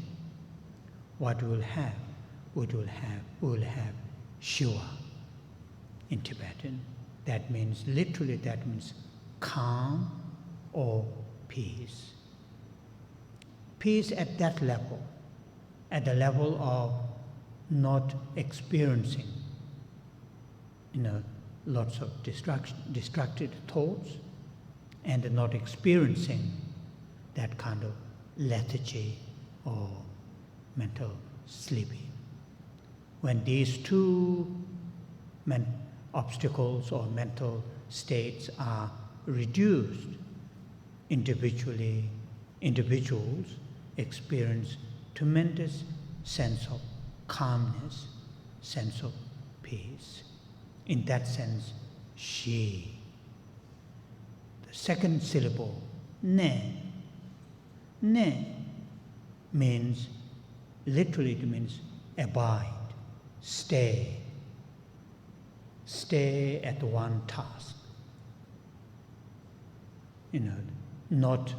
what we'll have, we'll have Shiva in Tibetan. That means, literally that means calm or peace. Peace at that level, at the level of not experiencing, lots of distracted thoughts, and not experiencing that kind of lethargy or mental sleeping. When these two obstacles or mental states are reduced, individuals experience tremendous sense of calmness, sense of peace. In that sense, she. The second syllable, ne. Ne means, literally it means abide, stay. Stay at one task. not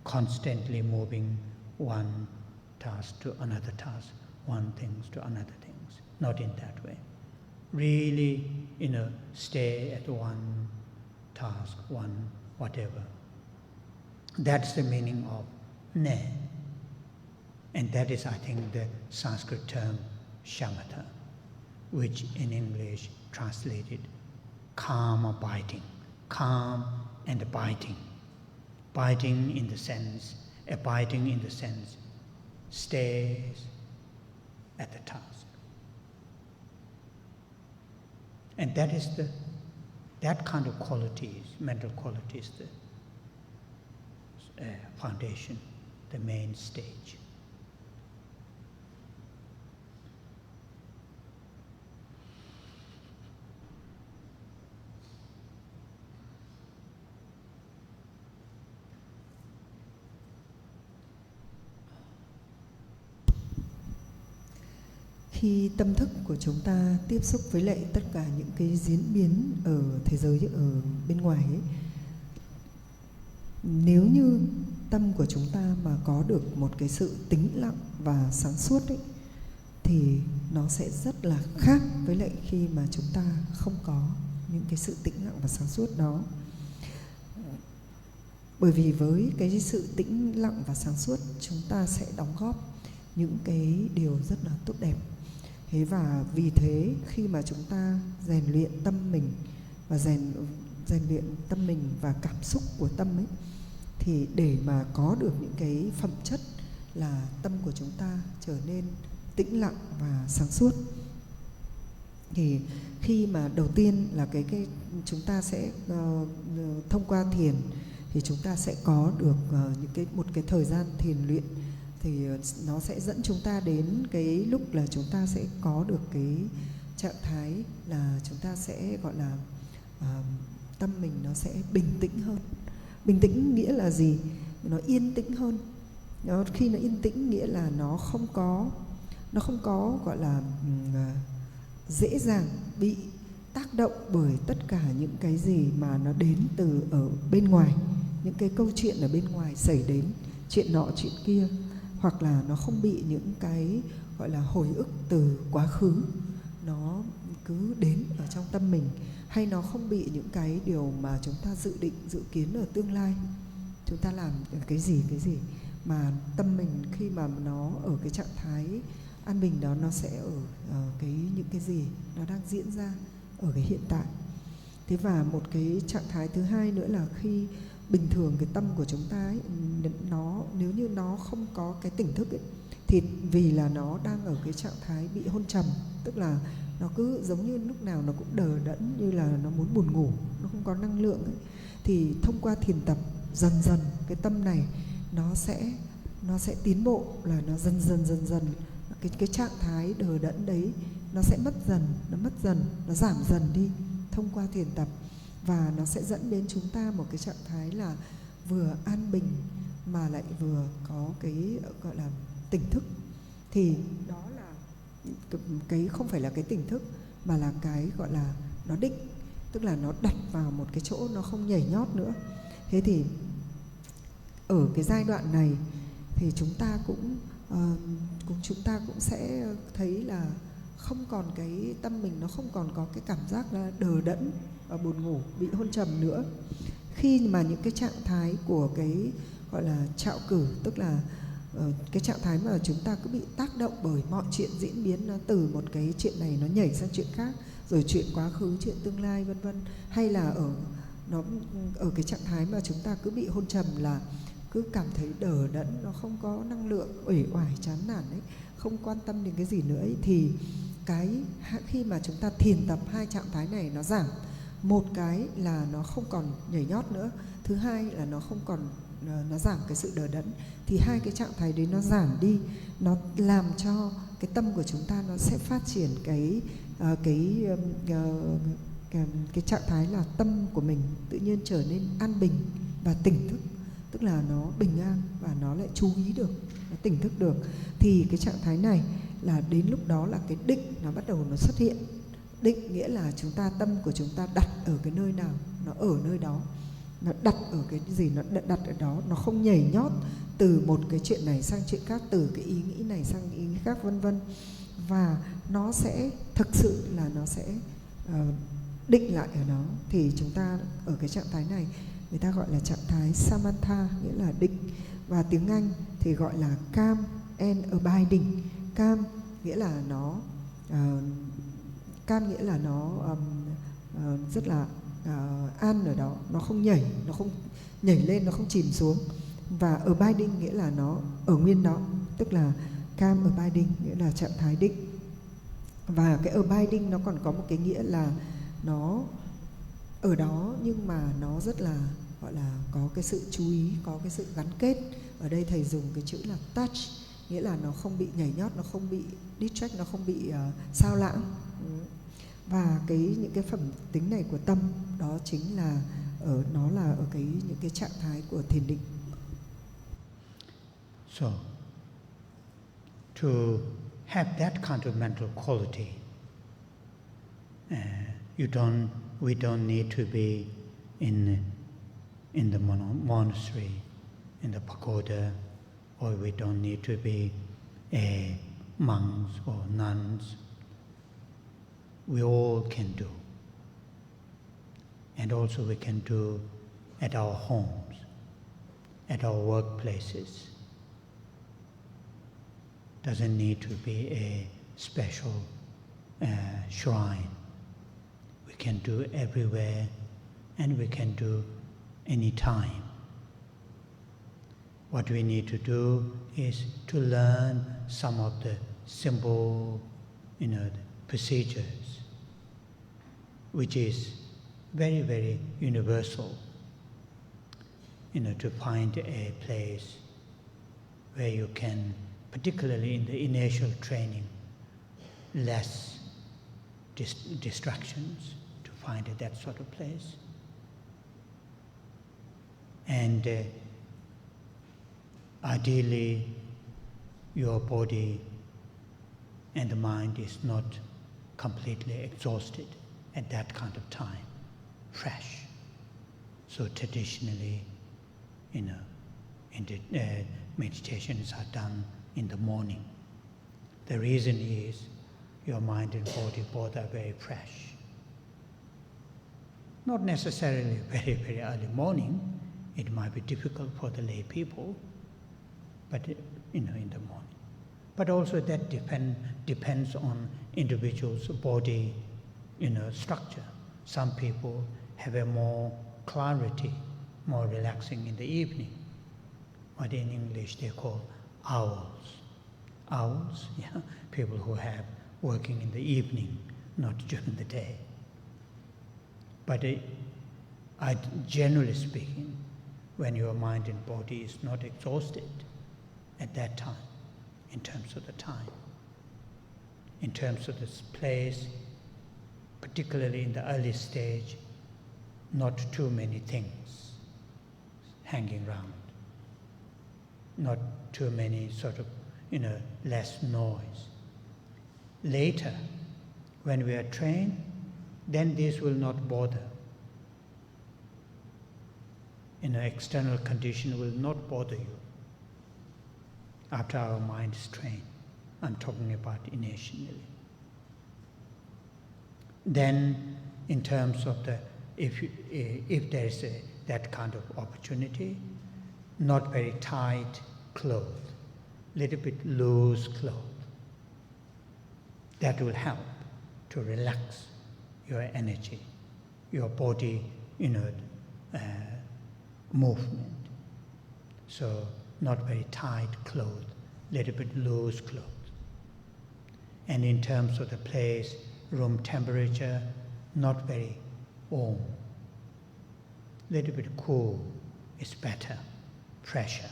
constantly moving one task to another task, one things to another things. Not in that way. Really, stay at one task, one whatever. That's the meaning of ne. And that is, I think, the Sanskrit term shamatha, which in English translated calm abiding, calm and abiding. Abiding in the sense, abiding in the sense, stays at the task. And that is that kind of qualities, mental qualities, the foundation, the main stage. Khi tâm thức của chúng ta tiếp xúc với lại tất cả những cái diễn biến ở thế giới ở bên ngoài ấy, nếu như tâm của chúng ta mà có được một cái sự tĩnh lặng và sáng suốt ấy, thì nó sẽ rất là khác với lại khi mà chúng ta không có những cái sự tĩnh lặng và sáng suốt đó. Bởi vì với cái sự tĩnh lặng và sáng suốt, chúng ta sẽ đóng góp những cái điều rất là tốt đẹp. Thế và vì thế khi mà chúng ta rèn luyện tâm mình và rèn luyện tâm mình và cảm xúc của tâm ấy, thì để mà có được những cái phẩm chất là tâm của chúng ta trở nên tĩnh lặng và sáng suốt, thì khi mà đầu tiên là cái chúng ta sẽ thông qua thiền thì chúng ta sẽ có được một cái thời gian thiền luyện, thì nó sẽ dẫn chúng ta đến cái lúc là chúng ta sẽ có được cái trạng thái là chúng ta sẽ gọi là tâm mình nó sẽ bình tĩnh hơn. Bình tĩnh nghĩa là gì? Nó yên tĩnh hơn. Khi nó yên tĩnh nghĩa là nó không có gọi là dễ dàng bị tác động bởi tất cả những cái gì mà nó đến từ ở bên ngoài, những cái câu chuyện ở bên ngoài xảy đến, chuyện nọ chuyện kia, hoặc là nó không bị những cái gọi là hồi ức từ quá khứ nó cứ đến ở trong tâm mình, hay nó không bị những cái điều mà chúng ta dự kiến ở tương lai chúng ta làm cái gì mà tâm mình khi mà nó ở cái trạng thái an bình đó, nó sẽ ở những cái gì nó đang diễn ra ở cái hiện tại. Thế và một cái trạng thái thứ hai nữa là khi bình thường cái tâm của chúng ta ấy, nếu như nó không có cái tỉnh thức ấy, thì vì là nó đang ở cái trạng thái bị hôn trầm, tức là nó cứ giống như lúc nào nó cũng đờ đẫn, như là nó muốn buồn ngủ, nó không có năng lượng ấy. Thì thông qua thiền tập dần dần cái tâm này nó sẽ tiến bộ, là nó dần dần cái trạng thái đờ đẫn đấy nó sẽ mất dần, nó giảm dần đi thông qua thiền tập, và nó sẽ dẫn đến chúng ta một cái trạng thái là vừa an bình mà lại vừa có cái gọi là tỉnh thức. Thì đó là cái không phải là cái tỉnh thức mà là cái gọi là nó định, tức là nó đặt vào một cái chỗ, nó không nhảy nhót nữa. Thế thì ở cái giai đoạn này thì chúng ta cũng sẽ thấy là không còn cái tâm mình, nó không còn có cái cảm giác là đờ đẫn và buồn ngủ, bị hôn trầm nữa. Khi mà những cái trạng thái của cái gọi là trạo cử, tức là cái trạng thái mà chúng ta cứ bị tác động bởi mọi chuyện diễn biến, nó từ một cái chuyện này nó nhảy sang chuyện khác, rồi chuyện quá khứ, chuyện tương lai vân vân, hay là ở cái trạng thái mà chúng ta cứ bị hôn trầm, là cứ cảm thấy đờ đẫn, nó không có năng lượng, uể oải, chán nản ấy, không quan tâm đến cái gì nữa ấy, thì khi mà chúng ta thiền tập hai trạng thái này nó giảm. Một cái là nó không còn nhảy nhót nữa, thứ hai là nó không còn nó giảm cái sự đờ đẫn. Thì hai cái trạng thái đấy nó giảm đi, nó làm cho cái tâm của chúng ta nó sẽ phát triển cái trạng thái là tâm của mình tự nhiên trở nên an bình và tỉnh thức, tức là nó bình an và nó lại chú ý được, nó tỉnh thức được. Thì cái trạng thái này là đến lúc đó là cái định nó bắt đầu nó xuất hiện. Định nghĩa là tâm của chúng ta đặt ở cái nơi nào, nó ở nơi đó. nó đặt ở cái gì, nó đặt ở đó, nó không nhảy nhót từ một cái chuyện này sang chuyện khác, từ cái ý nghĩ này sang ý nghĩ khác, vân vân. Và nó sẽ thực sự là nó sẽ định lại ở nó. Thì chúng ta ở cái trạng thái này người ta gọi là trạng thái samatha, nghĩa là định, và tiếng Anh thì gọi là calm and abiding. Calm nghĩa là nó calm nghĩa là nó rất là an ở đó, nó không nhảy lên, nó không chìm xuống. Và abiding nghĩa là nó ở nguyên đó, tức là calm abiding nghĩa là trạng thái định. Và cái abiding nó còn có một cái nghĩa là nó ở đó nhưng mà nó rất là gọi là có cái sự chú ý, có cái sự gắn kết. Ở đây thầy dùng cái chữ là touch, nghĩa là nó không bị nhảy nhót, nó không bị distract, nó không bị sao lãng. Và những cái phẩm tính này của tâm đó chính là nó là ở những cái trạng thái của thiền định. So, to have that kind of mental quality, we don't need to be in the monastery, in the pagoda, or we don't need to be monks or nuns. We all can do. And also we can do at our homes, at our workplaces. Doesn't need to be a special shrine. We can do everywhere, and we can do anytime. What we need to do is to learn some of the simple, the procedures, which is very, very universal, to find a place where you can, particularly in the initial training, less distractions, to find that sort of place. And ideally, your body and the mind is not completely exhausted at that kind of time, fresh. So traditionally, meditations are done in the morning. The reason is your mind and body both are very fresh. Not necessarily very, very early morning. It might be difficult for the lay people, but in the morning. But also that depends on individual's body, structure. Some people have a more clarity, more relaxing in the evening. What in English they call owls. Owls, yeah, people who have working in the evening, not during the day. But generally speaking, when your mind and body is not exhausted at that time, in terms of the time, in terms of this place, particularly in the early stage, not too many things hanging around, not too many sort of, less noise. Later, when we are trained, then this will not bother. External condition will not bother you after our mind is trained. I'm talking about initially. Then, in terms of if there is that kind of opportunity, not very tight clothes, little bit loose clothes, that will help to relax your energy, your body, movement. So not very tight clothes, little bit loose clothes. And in terms of the place, room temperature, not very warm, little bit cool is better, fresher.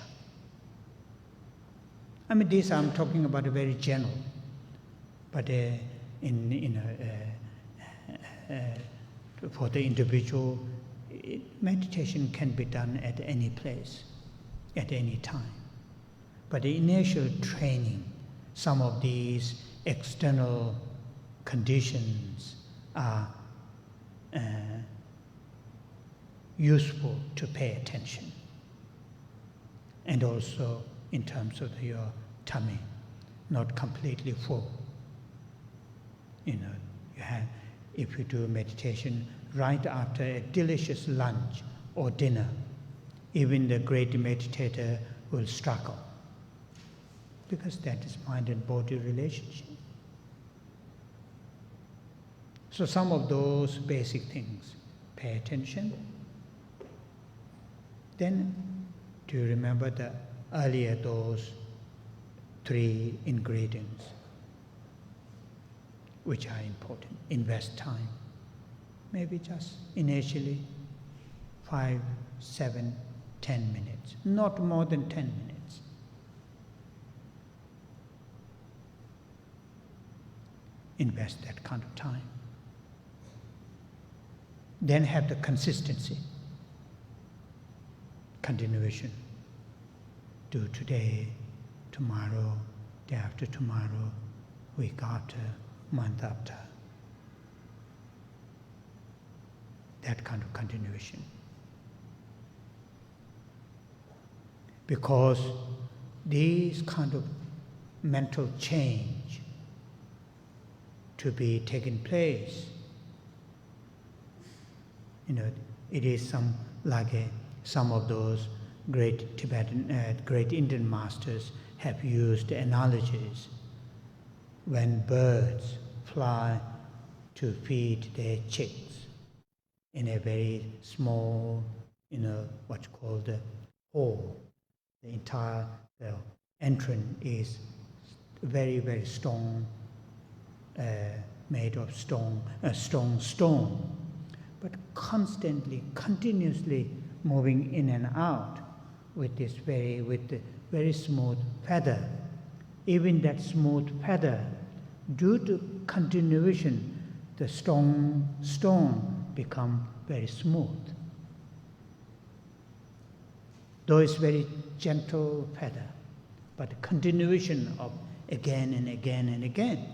This I'm talking about a very general, but for the individual, meditation can be done at any place, at any time. But the initial training, some of these external conditions are useful to pay attention. And also in terms of your tummy, not completely full. If you do meditation right after a delicious lunch or dinner, even the great meditator will struggle, because that is mind and body relationship. So some of those basic things, pay attention. Then, do you remember those 3 ingredients which are important? Invest time. Maybe just initially 5, 7, 10 minutes, not more than 10 minutes. Invest that kind of time. Then have the consistency, continuation. Do today, tomorrow, day after tomorrow, week after, month after. That kind of continuation. Because these kind of mental change to be taking place, it is some of those great Tibetan, great Indian masters have used analogies. When birds fly to feed their chicks in a very small, what's called a hole, the entire entrance is very, very stone, made of stone, but continuously moving in and out with the very smooth feather. Even that smooth feather, due to continuation, the stone become very smooth. Though it's very gentle feather, but continuation of again and again and again.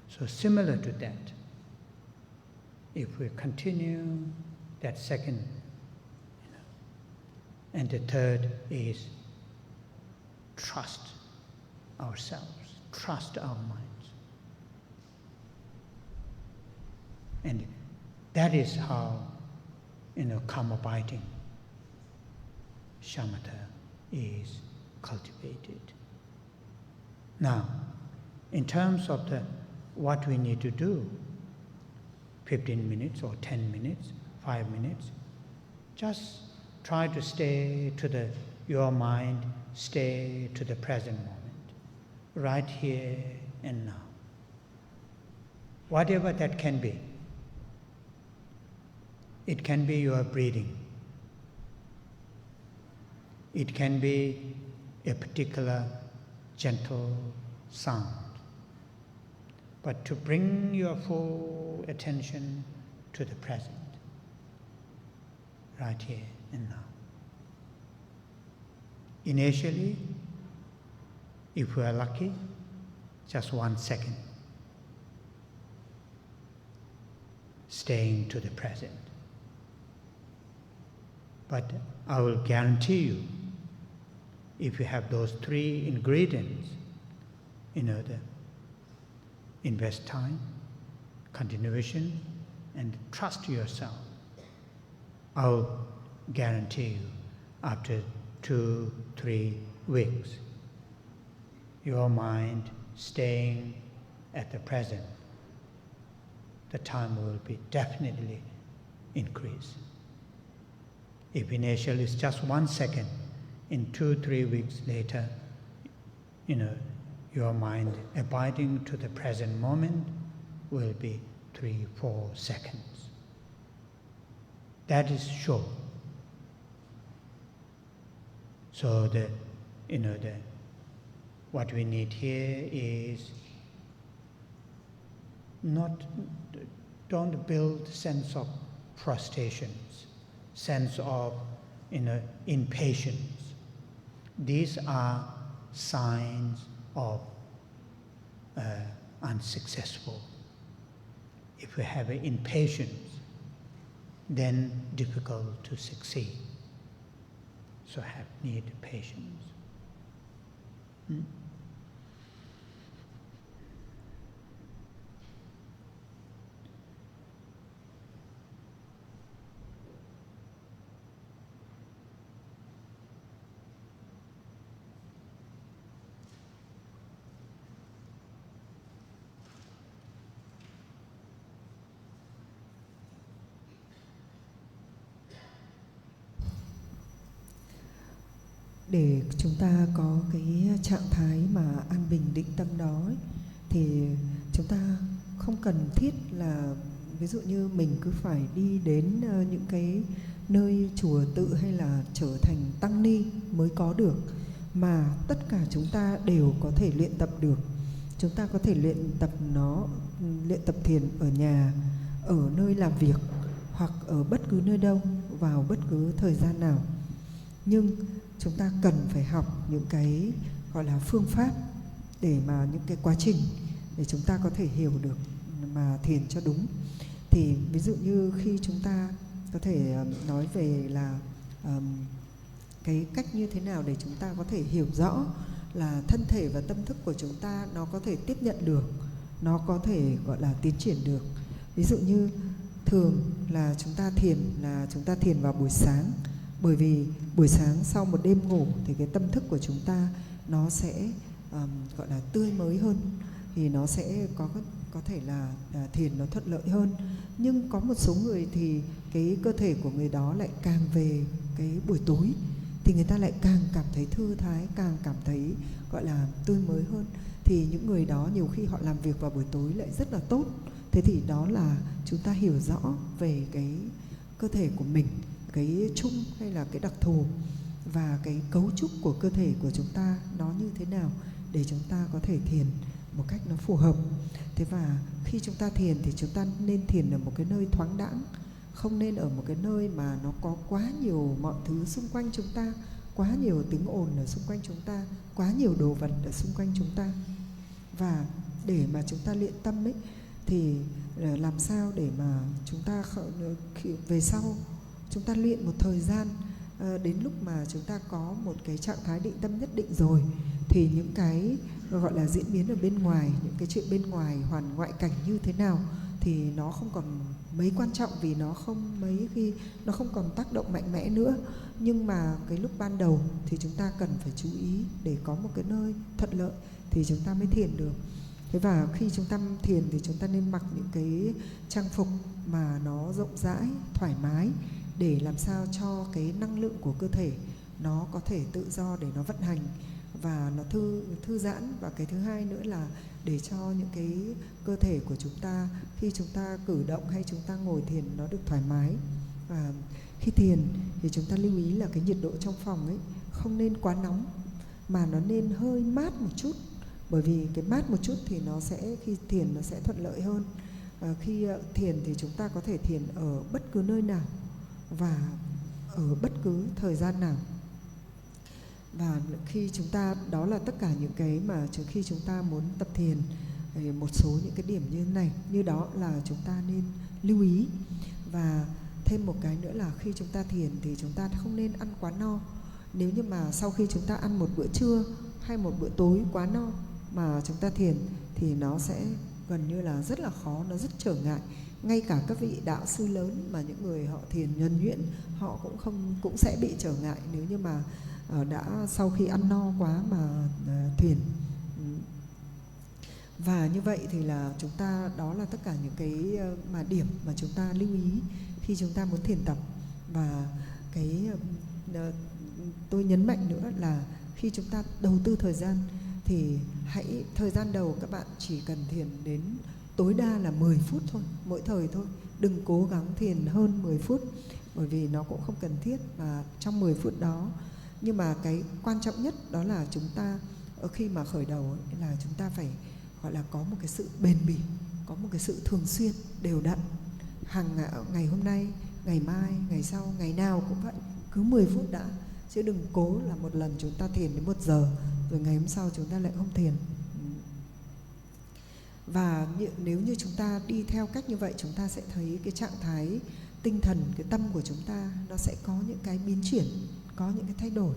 So similar to that, if we continue that second, and the third is trust ourselves, trust our minds. And that is how, karma biting, shamatha is cultivated. Now, in terms of what we need to do, 15 minutes or 10 minutes, 5 minutes, just try to stay to your mind, stay to the present moment, right here and now. Whatever that can be. It can be your breathing. It can be a particular gentle sound. But to bring your full attention to the present, right here and now. Initially, if we are lucky, just 1 second, staying to the present. But I will guarantee you, if you have those 3 ingredients, invest time, continuation, and trust yourself, I'll guarantee you, after 2-3 weeks, your mind staying at the present, the time will be definitely increased. If initially it's just 1 second, in 2-3 weeks later, your mind abiding to the present moment will be 3-4 seconds. That is sure. So what we need here is don't build sense of frustrations, sense of impatience. These are signs of unsuccessful. If we have impatience, then difficult to succeed. So need patience. Để chúng ta có cái trạng thái mà an bình định tâm đó ấy, thì chúng ta không cần thiết là ví dụ như mình cứ phải đi đến những cái nơi chùa tự hay là trở thành tăng ni mới có được, mà tất cả chúng ta đều có thể luyện tập được. Chúng ta có thể luyện tập thiền ở nhà, ở nơi làm việc, hoặc ở bất cứ nơi đâu, vào bất cứ thời gian nào. Nhưng chúng ta cần phải học những cái gọi là phương pháp để mà những cái quá trình để chúng ta có thể hiểu được mà thiền cho đúng. Thì ví dụ như khi chúng ta có thể nói về là cái cách như thế nào để chúng ta có thể hiểu rõ là thân thể và tâm thức của chúng ta nó có thể tiếp nhận được, nó có thể gọi là tiến triển được. Ví dụ như thường là chúng ta thiền vào buổi sáng, bởi vì buổi sáng sau một đêm ngủ thì cái tâm thức của chúng ta nó sẽ gọi là tươi mới hơn, thì nó sẽ có thể là thiền nó thuận lợi hơn. Nhưng có một số người thì cái cơ thể của người đó lại càng về cái buổi tối thì người ta lại càng cảm thấy thư thái, càng cảm thấy gọi là tươi mới hơn. Thì những người đó nhiều khi họ làm việc vào buổi tối lại rất là tốt. Thế thì đó là chúng ta hiểu rõ về cái cơ thể của mình, cái chung hay là cái đặc thù và cái cấu trúc của cơ thể của chúng ta nó như thế nào để chúng ta có thể thiền một cách nó phù hợp. Thế và khi chúng ta thiền thì chúng ta nên thiền ở một cái nơi thoáng đãng, không nên ở một cái nơi mà nó có quá nhiều mọi thứ xung quanh chúng ta, quá nhiều tiếng ồn ở xung quanh chúng ta, quá nhiều đồ vật ở xung quanh chúng ta. Và để mà chúng ta luyện tâm ấy, thì làm sao để mà chúng ta về sau chúng ta luyện một thời gian, đến lúc mà chúng ta có một cái trạng thái định tâm nhất định rồi, thì những cái gọi là diễn biến ở bên ngoài, những cái chuyện bên ngoài hoàn ngoại cảnh như thế nào thì nó không còn mấy quan trọng, vì nó không còn tác động mạnh mẽ nữa. Nhưng mà cái lúc ban đầu thì chúng ta cần phải chú ý để có một cái nơi thuận lợi thì chúng ta mới thiền được. Thế và khi chúng ta thiền thì chúng ta nên mặc những cái trang phục mà nó rộng rãi, thoải mái, để làm sao cho cái năng lượng của cơ thể nó có thể tự do để nó vận hành và nó thư giãn. Và cái thứ hai nữa là để cho những cái cơ thể của chúng ta khi chúng ta cử động hay chúng ta ngồi thiền nó được thoải mái. Và khi thiền thì chúng ta lưu ý là cái nhiệt độ trong phòng ấy không nên quá nóng, mà nó nên hơi mát một chút, bởi vì cái mát một chút thì nó sẽ, khi thiền nó sẽ thuận lợi hơn. Khi thiền thì chúng ta có thể thiền ở bất cứ nơi nào và ở bất cứ thời gian nào. Và khi chúng ta, đó là tất cả những cái mà khi chúng ta muốn tập thiền, một số những cái điểm như thế này, như đó là chúng ta nên lưu ý. Và thêm một cái nữa là khi chúng ta thiền thì chúng ta không nên ăn quá no. Nếu như mà sau khi chúng ta ăn một bữa trưa hay một bữa tối quá no mà chúng ta thiền thì nó sẽ gần như là rất là khó, nó rất trở ngại. Ngay cả các vị đạo sư lớn mà những người họ thiền nhuần nhuyễn, họ cũng sẽ bị trở ngại nếu như mà đã sau khi ăn no quá mà thiền. Và như vậy thì là chúng ta, đó là tất cả những cái mà điểm mà chúng ta lưu ý khi chúng ta muốn thiền tập. Và cái tôi nhấn mạnh nữa là khi chúng ta đầu tư thời gian thì thời gian đầu các bạn chỉ cần thiền đến tối đa là 10 phút thôi, mỗi thời thôi. Đừng cố gắng thiền hơn 10 phút, bởi vì nó cũng không cần thiết. Và trong 10 phút đó, nhưng mà cái quan trọng nhất đó là chúng ta khi mà khởi đầu ấy, là chúng ta phải gọi là có một cái sự bền bỉ, có một cái sự thường xuyên, đều đặn. Ngày hôm nay, ngày mai, ngày sau, ngày nào cũng vậy, cứ 10 phút đã. Chứ đừng cố là một lần chúng ta thiền đến 1 giờ rồi ngày hôm sau chúng ta lại không thiền. Và nếu như chúng ta đi theo cách như vậy, chúng ta sẽ thấy cái trạng thái tinh thần, cái tâm của chúng ta nó sẽ có những cái biến chuyển, có những cái thay đổi.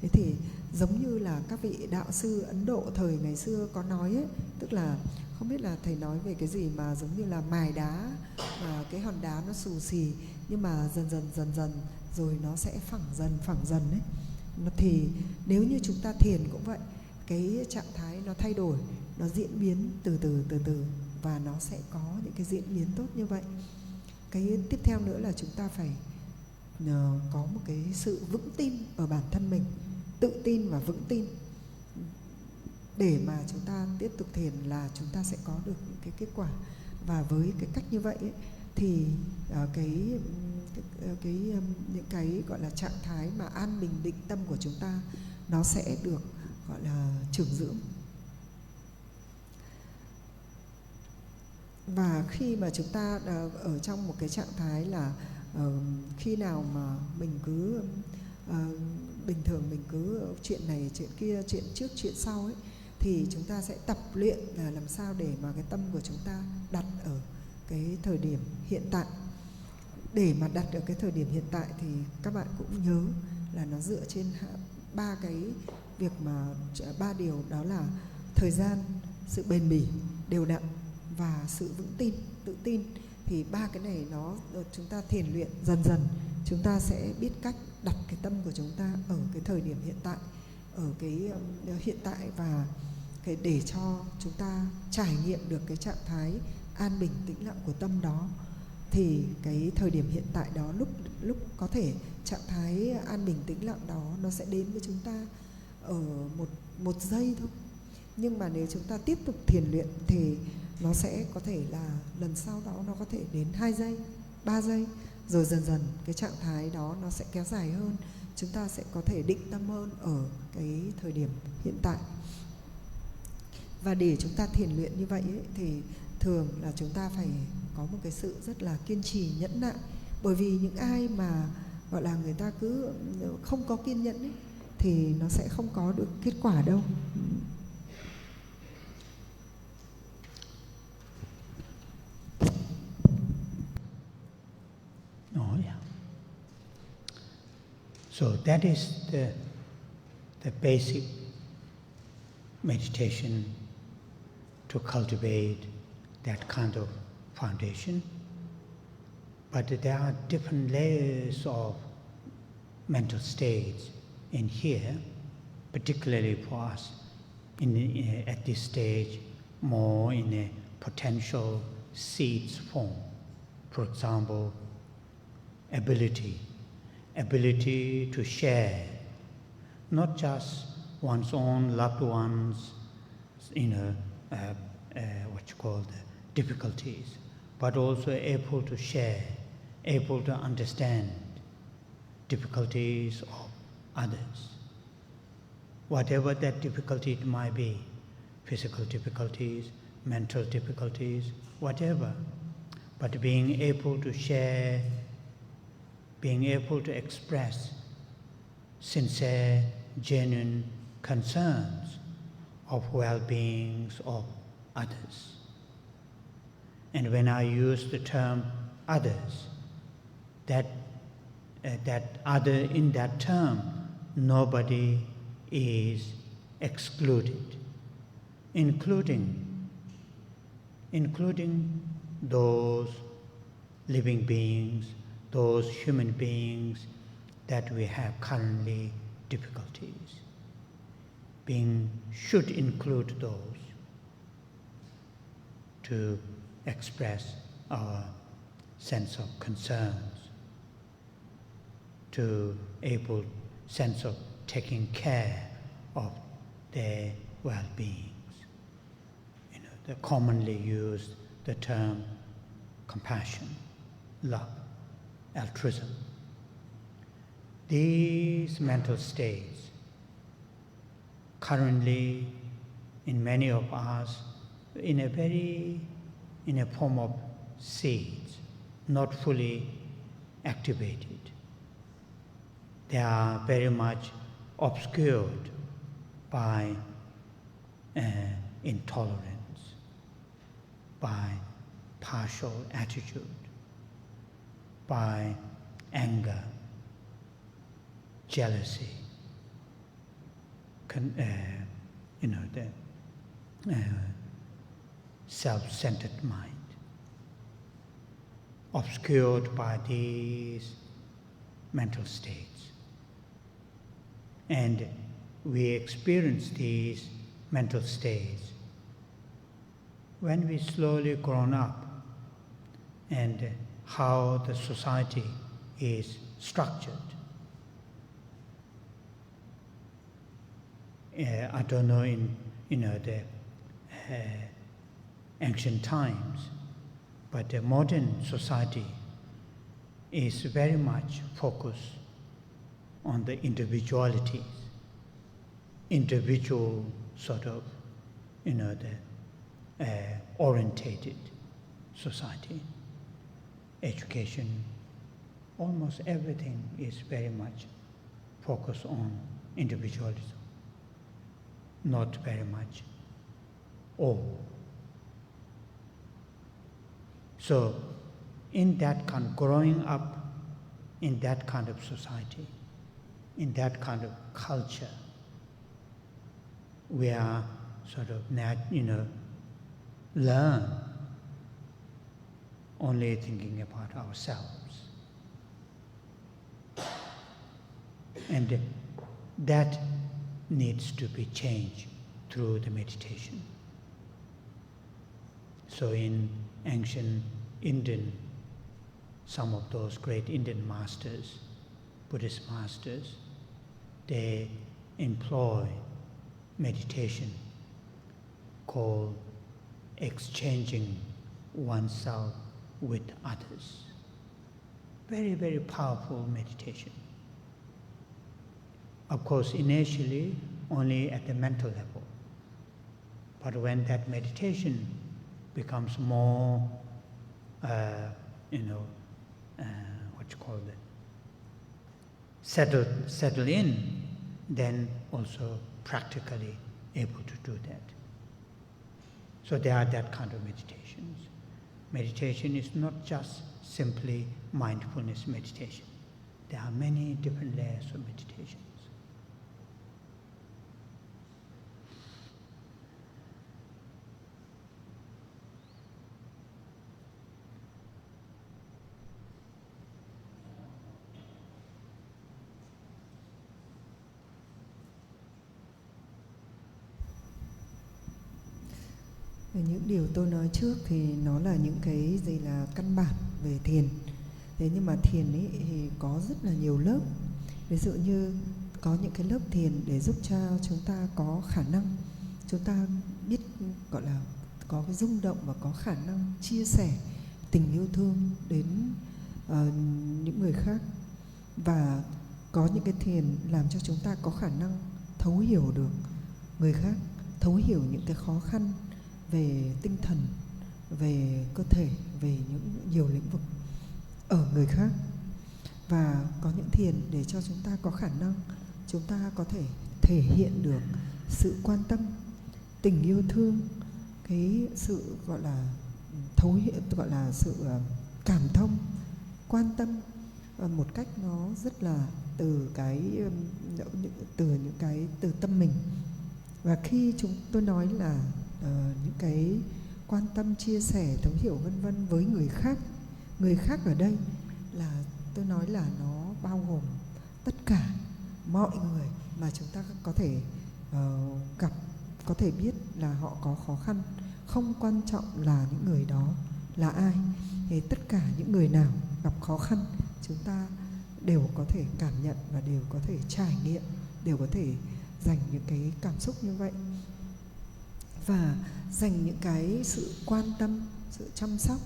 Thế thì giống như là các vị đạo sư Ấn Độ thời ngày xưa có nói ấy, tức là không biết là thầy nói về cái gì mà giống như là mài đá mà cái hòn đá nó xù xì, nhưng mà dần dần rồi nó sẽ phẳng dần ấy. Thì nếu như chúng ta thiền cũng vậy, cái trạng thái nó thay đổi, nó diễn biến từ từ và nó sẽ có những cái diễn biến tốt như vậy. Cái tiếp theo nữa là chúng ta phải có một cái sự vững tin ở bản thân mình, tự tin và vững tin, để mà chúng ta tiếp tục thiền là chúng ta sẽ có được những cái kết quả. Và với cái cách như vậy ấy, thì những cái gọi là trạng thái mà an bình định tâm của chúng ta nó sẽ được gọi là trưởng dưỡng. Và khi mà chúng ta ở trong một cái trạng thái là khi nào mà mình cứ bình thường mình cứ chuyện này chuyện kia, chuyện trước chuyện sau ấy, thì chúng ta sẽ tập luyện là làm sao để mà cái tâm của chúng ta đặt ở cái thời điểm hiện tại. Để mà đặt ở cái thời điểm hiện tại thì các bạn cũng nhớ là nó dựa trên ba cái việc mà ba điều, đó là thời gian, sự bền bỉ, đều đặn và sự vững tin, tự tin. Thì ba cái này nó chúng ta thiền luyện dần dần, chúng ta sẽ biết cách đặt cái tâm của chúng ta ở cái thời điểm hiện tại, ở cái hiện tại, và cái để cho chúng ta trải nghiệm được cái trạng thái an bình tĩnh lặng của tâm đó. Thì cái thời điểm hiện tại đó, lúc có thể trạng thái an bình tĩnh lặng đó nó sẽ đến với chúng ta ở một giây thôi. Nhưng mà nếu chúng ta tiếp tục thiền luyện thì nó sẽ có thể là lần sau đó nó có thể đến 2 giây, 3 giây, rồi dần dần cái trạng thái đó nó sẽ kéo dài hơn. Chúng ta sẽ có thể định tâm hơn ở cái thời điểm hiện tại. Và để chúng ta thiền luyện như vậy ấy, thì thường là chúng ta phải có một cái sự rất là kiên trì, nhẫn nại. Bởi vì những ai mà gọi là người ta cứ không có kiên nhẫn ấy, thì nó sẽ không có được kết quả đâu. So that is the basic meditation to cultivate that kind of foundation. But there are different layers of mental states in here, particularly for us at this stage, more in a potential seeds form. For example, ability to share, not just one's own loved ones, the difficulties, but also able to share, able to understand difficulties of others. Whatever that difficulty it might be, physical difficulties, mental difficulties, whatever, but being able to share, being able to express sincere, genuine concerns of well-beings of others. And when I use the term others, that other, in that term, nobody is excluded, including those living beings, those human beings that we have currently difficulties. Should include those to express our sense of concerns, to able sense of taking care of their well-beings. They commonly use the term compassion, love, altruism. These mental states currently in many of us in a form of seeds, not fully activated. They are very much obscured by intolerance, by partial attitude, by anger, jealousy, the self-centered mind, obscured by these mental states. And we experience these mental states when we slowly grown up, and how the society is structured. I don't know in the ancient times, but the modern society is very much focused on the individualities, individual sort of, orientated society. Education, almost everything is very much focused on individualism, not very much all. So in that kind of growing up in that kind of society, in that kind of culture, we are sort of learn only thinking about ourselves. And that needs to be changed through the meditation. So in ancient Indian, some of those great Indian masters, Buddhist masters, they employ meditation called exchanging oneself with others. Very, very powerful meditation. Of course, initially only at the mental level. But when that meditation becomes more, settle in, then also practically able to do that. So there are that kind of meditations. Meditation is not just simply mindfulness meditation. There are many different layers of meditations. Những điều tôi nói trước thì nó là những cái gì là căn bản về thiền. Thế nhưng mà thiền ấy thì có rất là nhiều lớp. Ví dụ như có những cái lớp thiền để giúp cho chúng ta có khả năng, chúng ta biết gọi là có cái rung động và có khả năng chia sẻ tình yêu thương đến những người khác. Và có những cái thiền làm cho chúng ta có khả năng thấu hiểu được người khác, thấu hiểu những cái khó khăn về tinh thần, về cơ thể, về những nhiều lĩnh vực ở người khác. Và có những thiền để cho chúng ta có khả năng, chúng ta có thể thể hiện được sự quan tâm, tình yêu thương, cái sự gọi là thấu hiểu, gọi là sự cảm thông, quan tâm một cách nó rất là từ tâm mình. Và khi tôi nói là những cái quan tâm, chia sẻ, thấu hiểu vân vân với người khác ở đây là tôi nói là nó bao gồm tất cả mọi người mà chúng ta có thể gặp, có thể biết là họ có khó khăn, không quan trọng là những người đó là ai. Thì tất cả những người nào gặp khó khăn chúng ta đều có thể cảm nhận và đều có thể trải nghiệm, đều có thể dành những cái cảm xúc như vậy. Và dành những cái sự quan tâm, sự chăm sóc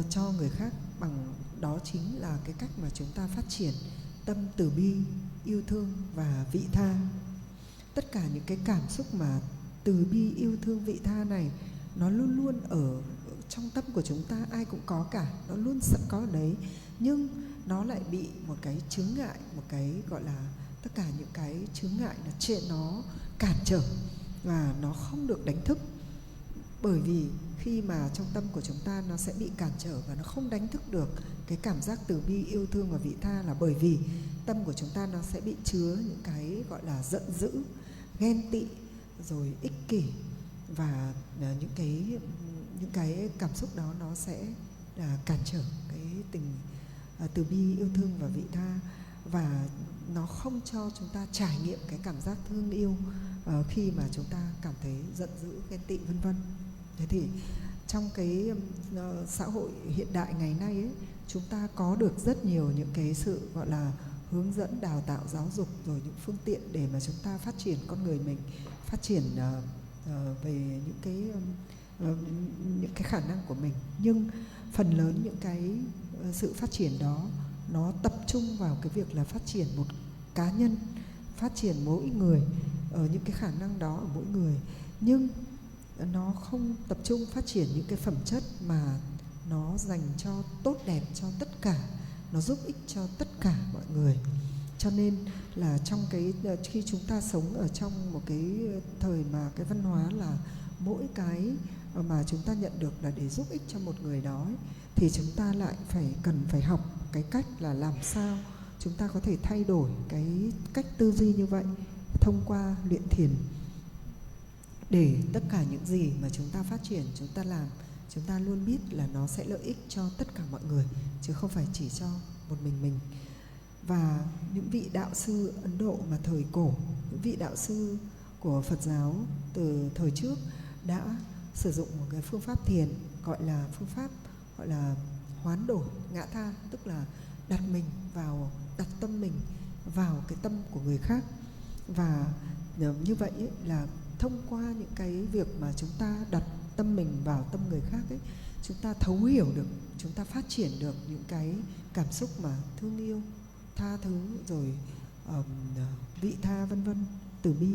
cho người khác bằng đó chính là cái cách mà chúng ta phát triển tâm từ bi, yêu thương và vị tha. Tất cả những cái cảm xúc mà từ bi, yêu thương, vị tha này nó luôn luôn ở trong tâm của chúng ta, ai cũng có cả, nó luôn sẵn có ở đấy. Nhưng nó lại bị một cái chướng ngại, một cái gọi là tất cả những cái chướng ngại nó cản trở và nó không được đánh thức. Bởi vì khi khi mà trong tâm của chúng ta nó sẽ bị cản trở và nó không đánh thức được cái cảm giác từ bi, yêu thương và vị tha, là bởi vì tâm của chúng ta nó sẽ bị chứa những cái gọi là giận dữ, ghen tị, rồi ích kỷ, và những cái cảm xúc đó nó sẽ cản trở cái tình từ bi, yêu thương và vị tha, và nó không cho chúng ta trải nghiệm cái cảm giác thương yêu khi mà chúng ta cảm thấy giận dữ, ghen tị vân vân. Thế thì trong cái xã hội hiện đại ngày nay ấy, chúng ta có được rất nhiều những cái sự gọi là hướng dẫn, đào tạo, giáo dục, rồi những phương tiện để mà chúng ta phát triển con người mình, phát triển về những cái khả năng của mình. Nhưng phần lớn những cái sự phát triển đó nó tập trung vào cái việc là phát triển một cá nhân, phát triển mỗi người ở những cái khả năng đó ở mỗi người, nhưng nó không tập trung phát triển những cái phẩm chất mà nó dành cho tốt đẹp cho tất cả, nó giúp ích cho tất cả mọi người. Cho nên là trong cái khi chúng ta sống ở trong một cái thời mà cái văn hóa là mỗi cái mà chúng ta nhận được là để giúp ích cho một người đó ấy, thì chúng ta lại cần phải học cái cách là làm sao chúng ta có thể thay đổi cái cách tư duy như vậy thông qua luyện thiền, để tất cả những gì mà chúng ta phát triển, chúng ta làm, chúng ta luôn biết là nó sẽ lợi ích cho tất cả mọi người, chứ không phải chỉ cho một mình. Và những vị đạo sư Ấn Độ mà thời cổ, những vị đạo sư của Phật giáo từ thời trước đã sử dụng một cái phương pháp thiền gọi là phương pháp gọi là hoán đổi ngã tha, tức là đặt tâm mình vào cái tâm của người khác. Và như vậy ấy, là thông qua những cái việc mà chúng ta đặt tâm mình vào tâm người khác ấy, chúng ta thấu hiểu được, chúng ta phát triển được những cái cảm xúc mà thương yêu, tha thứ, rồi vị tha vân vân, từ bi.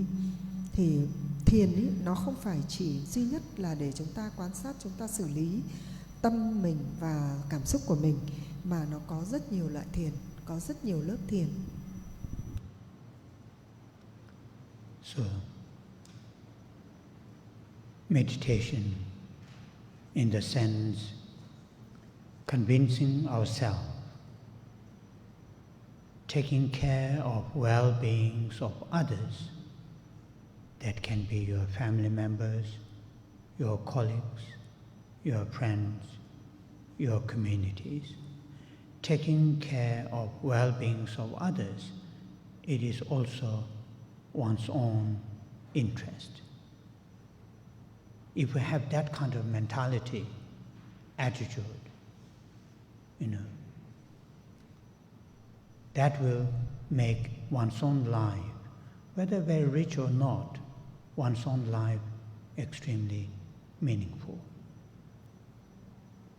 Thì thiền ấy, nó không phải chỉ duy nhất là để chúng ta quan sát, chúng ta xử lý tâm mình và cảm xúc của mình, mà nó có rất nhiều loại thiền, có rất nhiều lớp thiền. So, meditation in the sense convincing ourselves, taking care of well-beings of others. That can be your family members, your colleagues, your friends, your communities. Taking care of well-beings of others, it is also one's own interest. If we have that kind of mentality, attitude, that will make one's own life, whether very rich or not, one's own life extremely meaningful,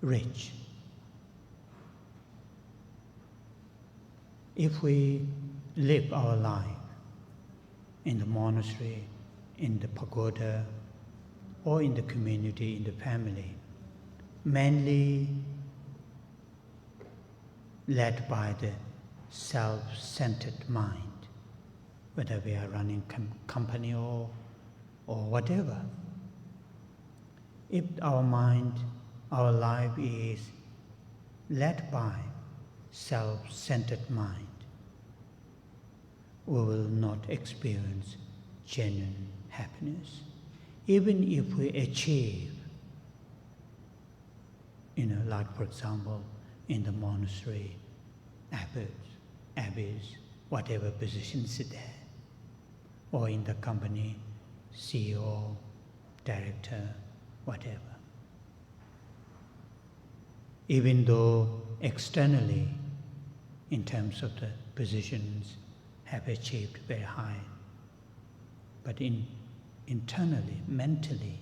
rich. If we live our life in the monastery, in the pagoda, or in the community, in the family, mainly led by the self-centered mind, whether we are running company or whatever. If our mind, our life is led by self-centered mind, we will not experience genuine happiness. Even if we achieve, like for example, in the monastery, abbeys, whatever positions there, or in the company, CEO, director, whatever. Even though externally, in terms of the positions, have achieved very high, but internally, mentally,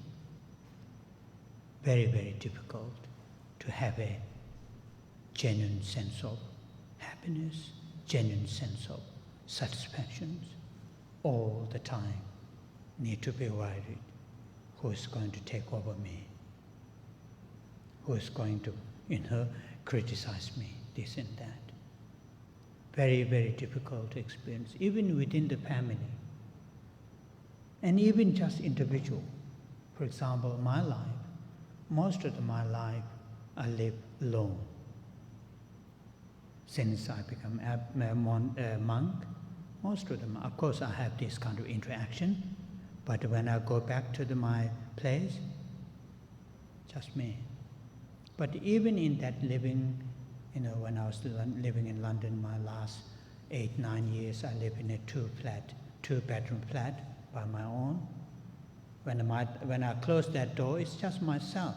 very, very difficult to have a genuine sense of happiness, genuine sense of satisfaction. All the time need to be worried, who is going to take over me? Who is going to, criticize me, this and that? Very, very difficult experience, even within the family. And even just individual. For example, my life, most of my life I live alone. Since I become a monk, most of them, of course, I have this kind of interaction, but when I go back to my place, just me. But even in that living, when I was living in London, my last 8-9 years, I lived in a two-bedroom flat by my own. When I close that door, it's just myself.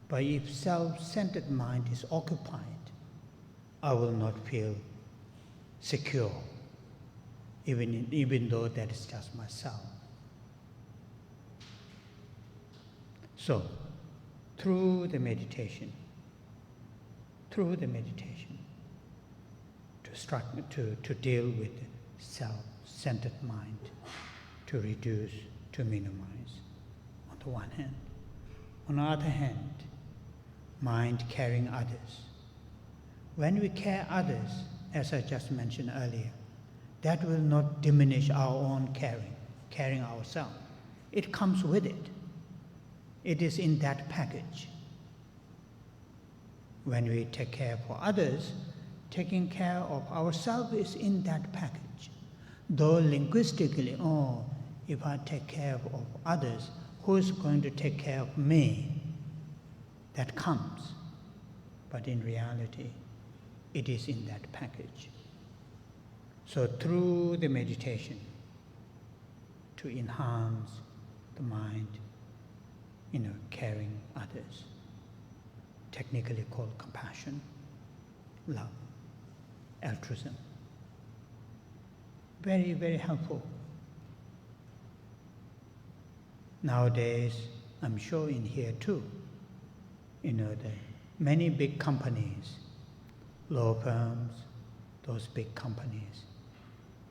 But if self-centered mind is occupied, I will not feel secure, even though that is just myself. So, through the meditation, to deal with the self-centered mind, to reduce, to minimize, on the one hand. On the other hand, mind caring others. When we care others, as I just mentioned earlier, that will not diminish our own caring ourselves. It comes with it. It is in that package. When we take care for others, taking care of ourselves is in that package. Though linguistically, if I take care of others, who is going to take care of me? That comes. But in reality, it is in that package. So through the meditation, to enhance the mind, caring others, technically called compassion, love, altruism. Very, very helpful. Nowadays, I'm sure in here too, the many big companies, law firms, those big companies,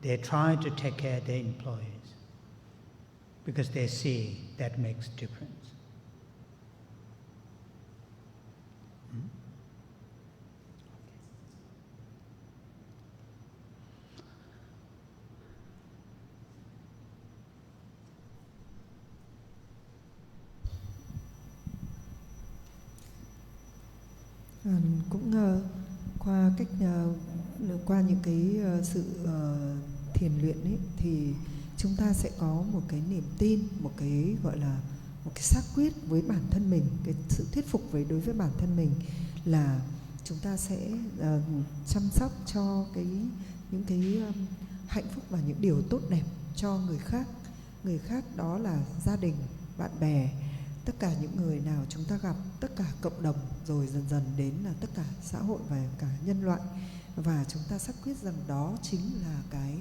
they try to take care of their employees because they see that makes difference. Cũng qua những cái sự thiền luyện ấy, thì chúng ta sẽ có một cái niềm tin, một cái gọi là một cái xác quyết với bản thân mình, cái sự thuyết phục đối với bản thân mình là chúng ta sẽ chăm sóc cho những cái hạnh phúc và những điều tốt đẹp cho người khác. Người khác đó là gia đình, bạn bè, tất cả những người nào chúng ta gặp, tất cả cộng đồng, rồi dần dần đến là tất cả xã hội và cả nhân loại. Và chúng ta xác quyết rằng đó chính là cái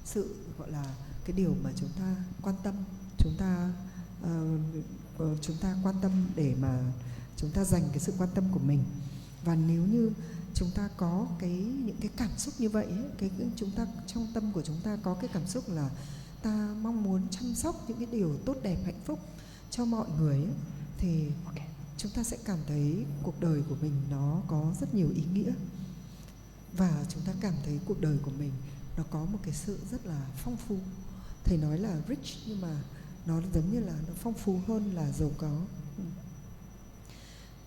sự gọi là cái điều mà chúng ta quan tâm, chúng ta quan tâm để mà chúng ta dành cái sự quan tâm của mình. Và nếu như chúng ta có những cái cảm xúc như vậy ấy, chúng ta trong tâm của chúng ta có cái cảm xúc là ta mong muốn chăm sóc những cái điều tốt đẹp, hạnh phúc cho mọi người ấy, thì chúng ta sẽ cảm thấy cuộc đời của mình nó có rất nhiều ý nghĩa, và chúng ta cảm thấy cuộc đời của mình nó có một cái sự rất là phong phú. Thầy nói là rich nhưng mà nó giống như là nó phong phú hơn là giàu có.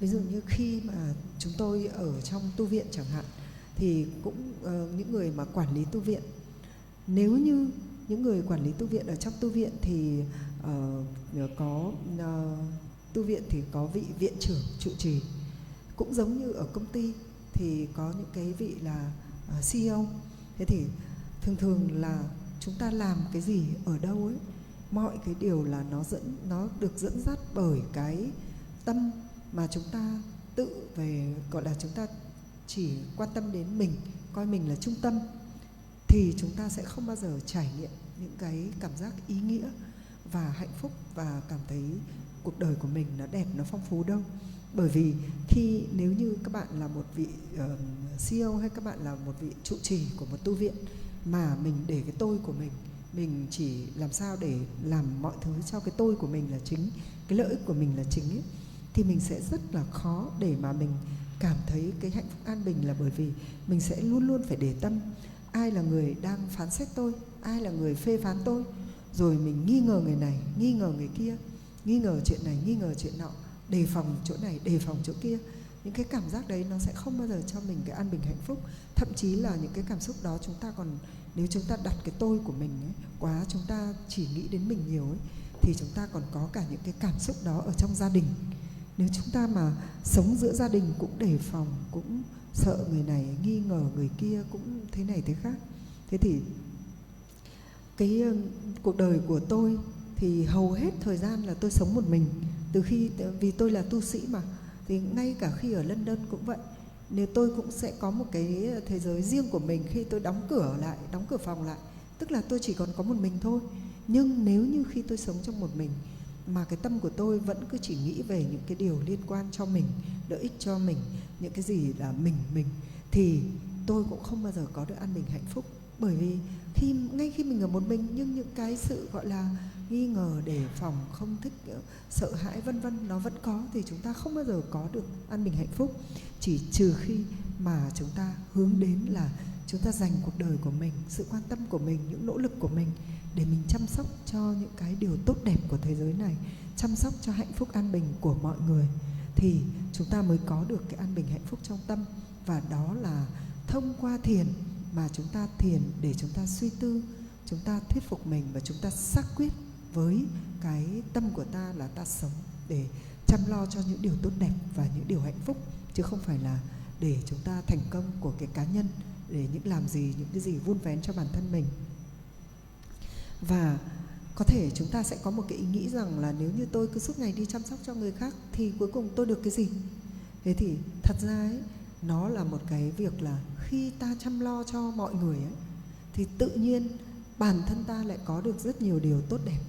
Ví dụ như khi mà chúng tôi ở trong tu viện chẳng hạn, thì cũng những người mà quản lý tu viện, nếu như những người quản lý tu viện ở trong tu viện thì tu viện thì có vị viện trưởng trụ trì, cũng giống như ở công ty thì có những cái vị là CEO. Thế thì thường là chúng ta làm cái gì ở đâu ấy, mọi cái điều là nó được dẫn dắt bởi cái tâm mà chúng ta tự về, gọi là chúng ta chỉ quan tâm đến mình, coi mình là trung tâm, thì chúng ta sẽ không bao giờ trải nghiệm những cái cảm giác ý nghĩa và hạnh phúc và cảm thấy cuộc đời của mình nó đẹp, nó phong phú đâu. Bởi vì nếu như các bạn là một vị CEO hay các bạn là một vị trụ trì của một tu viện mà mình để cái tôi của mình chỉ làm sao để làm mọi thứ cho cái tôi của mình là chính, cái lợi ích của mình là chính ấy, thì mình sẽ rất là khó để mà mình cảm thấy cái hạnh phúc an bình, là bởi vì mình sẽ luôn luôn phải để tâm ai là người đang phán xét tôi, ai là người phê phán tôi, rồi mình nghi ngờ người này, nghi ngờ người kia, nghi ngờ chuyện này, nghi ngờ chuyện nọ, đề phòng chỗ này, đề phòng chỗ kia. Những cái cảm giác đấy nó sẽ không bao giờ cho mình cái an bình hạnh phúc. Thậm chí là những cái cảm xúc đó chúng ta còn, nếu chúng ta đặt cái tôi của mình ấy, quá, chúng ta chỉ nghĩ đến mình nhiều ấy, thì chúng ta còn có cả những cái cảm xúc đó ở trong gia đình. Nếu chúng ta mà sống giữa gia đình cũng đề phòng, cũng sợ người này, nghi ngờ người kia, cũng thế này thế khác. Thế thì cái cuộc đời của tôi thì hầu hết thời gian là tôi sống một mình. Từ khi, vì tôi là tu sĩ mà, thì ngay cả khi ở London cũng vậy. Nếu tôi cũng sẽ có một cái thế giới riêng của mình khi tôi đóng cửa lại, đóng cửa phòng lại, tức là tôi chỉ còn có một mình thôi. Nhưng nếu như khi tôi sống trong một mình mà cái tâm của tôi vẫn cứ chỉ nghĩ về những cái điều liên quan cho mình, lợi ích cho mình, những cái gì là mình, thì tôi cũng không bao giờ có được an bình hạnh phúc. Bởi vì ngay khi mình ở một mình, nhưng những cái sự gọi là nghi ngờ, đề phòng, không thích, sợ hãi vân vân nó vẫn có, thì chúng ta không bao giờ có được an bình hạnh phúc. Chỉ trừ khi mà chúng ta hướng đến là chúng ta dành cuộc đời của mình, sự quan tâm của mình, những nỗ lực của mình để mình chăm sóc cho những cái điều tốt đẹp của thế giới này, chăm sóc cho hạnh phúc an bình của mọi người, thì chúng ta mới có được cái an bình hạnh phúc trong tâm. Và đó là thông qua thiền mà chúng ta thiền để chúng ta suy tư, chúng ta thuyết phục mình và chúng ta xác quyết với cái tâm của ta là ta sống để chăm lo cho những điều tốt đẹp và những điều hạnh phúc, chứ không phải là để chúng ta thành công của cái cá nhân, để làm gì, những cái gì vun vén cho bản thân mình. Và có thể chúng ta sẽ có một cái ý nghĩ rằng là nếu như tôi cứ suốt ngày đi chăm sóc cho người khác thì cuối cùng tôi được cái gì? Thế thì thật ra ấy, nó là một cái việc là khi ta chăm lo cho mọi người ấy, thì tự nhiên bản thân ta lại có được rất nhiều điều tốt đẹp.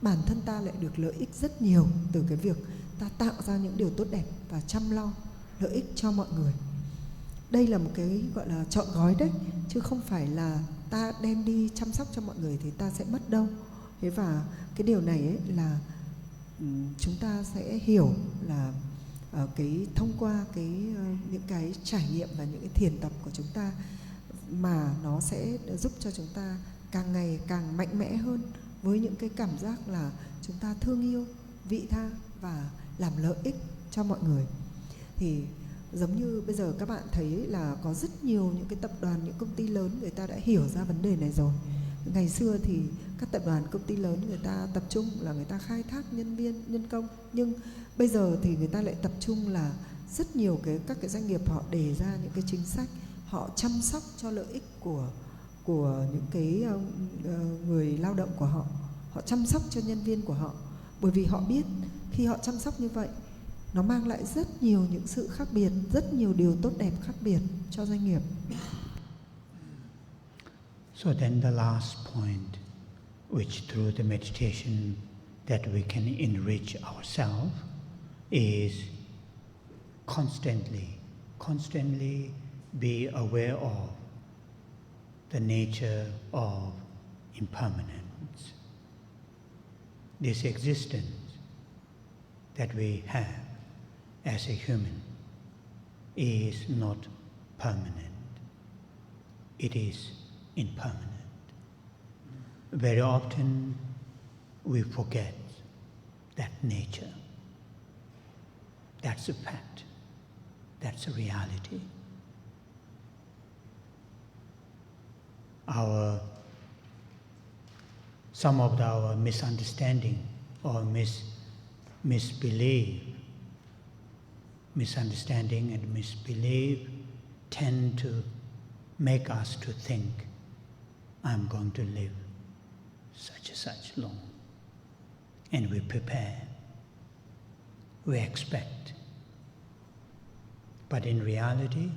Bản thân ta lại được lợi ích rất nhiều từ cái việc ta tạo ra những điều tốt đẹp và chăm lo lợi ích cho mọi người. Đây là một cái gọi là trọn gói đấy, chứ không phải là ta đem đi chăm sóc cho mọi người thì ta sẽ mất đâu. Thế và cái điều này ấy là chúng ta sẽ hiểu là thông qua những cái trải nghiệm và những cái thiền tập của chúng ta, mà nó sẽ giúp cho chúng ta càng ngày càng mạnh mẽ hơn với những cái cảm giác là chúng ta thương yêu, vị tha và làm lợi ích cho mọi người. Thì giống như bây giờ các bạn thấy là có rất nhiều những cái tập đoàn, những công ty lớn người ta đã hiểu ra vấn đề này rồi. Ngày xưa thì các tập đoàn, công ty lớn người ta tập trung là người ta khai thác nhân viên, nhân công. Nhưng bây giờ thì người ta lại tập trung là rất nhiều các cái doanh nghiệp họ đề ra những cái chính sách, họ chăm sóc cho lợi ích của những cái người lao động của họ, họ chăm sóc cho nhân viên của họ. Bởi vì họ biết khi họ chăm sóc như vậy, nó mang lại rất nhiều những sự khác biệt, rất nhiều điều tốt đẹp khác biệt cho doanh nghiệp. So then the last point, which through the meditation that we can enrich ourselves, is constantly be aware of the nature of impermanence. This existence that we have as a human is not permanent. It is impermanent. Very often we forget that nature. That's a fact. That's a reality. Some of our misunderstanding or misunderstanding and misbelief tend to make us to think, I'm going to live such and such long. And we prepare, we expect. But in reality,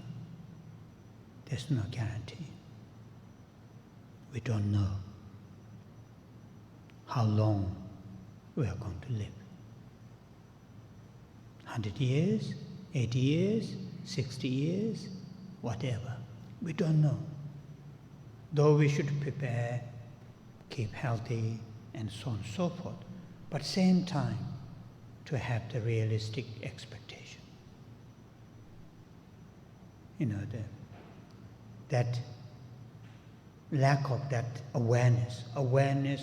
there's no guarantee. We don't know how long we are going to live. 100 years, 80 years, 60 years, whatever. We don't know. Though we should prepare, keep healthy, and so on and so forth, but same time to have the realistic expectation. You know, that lack of that awareness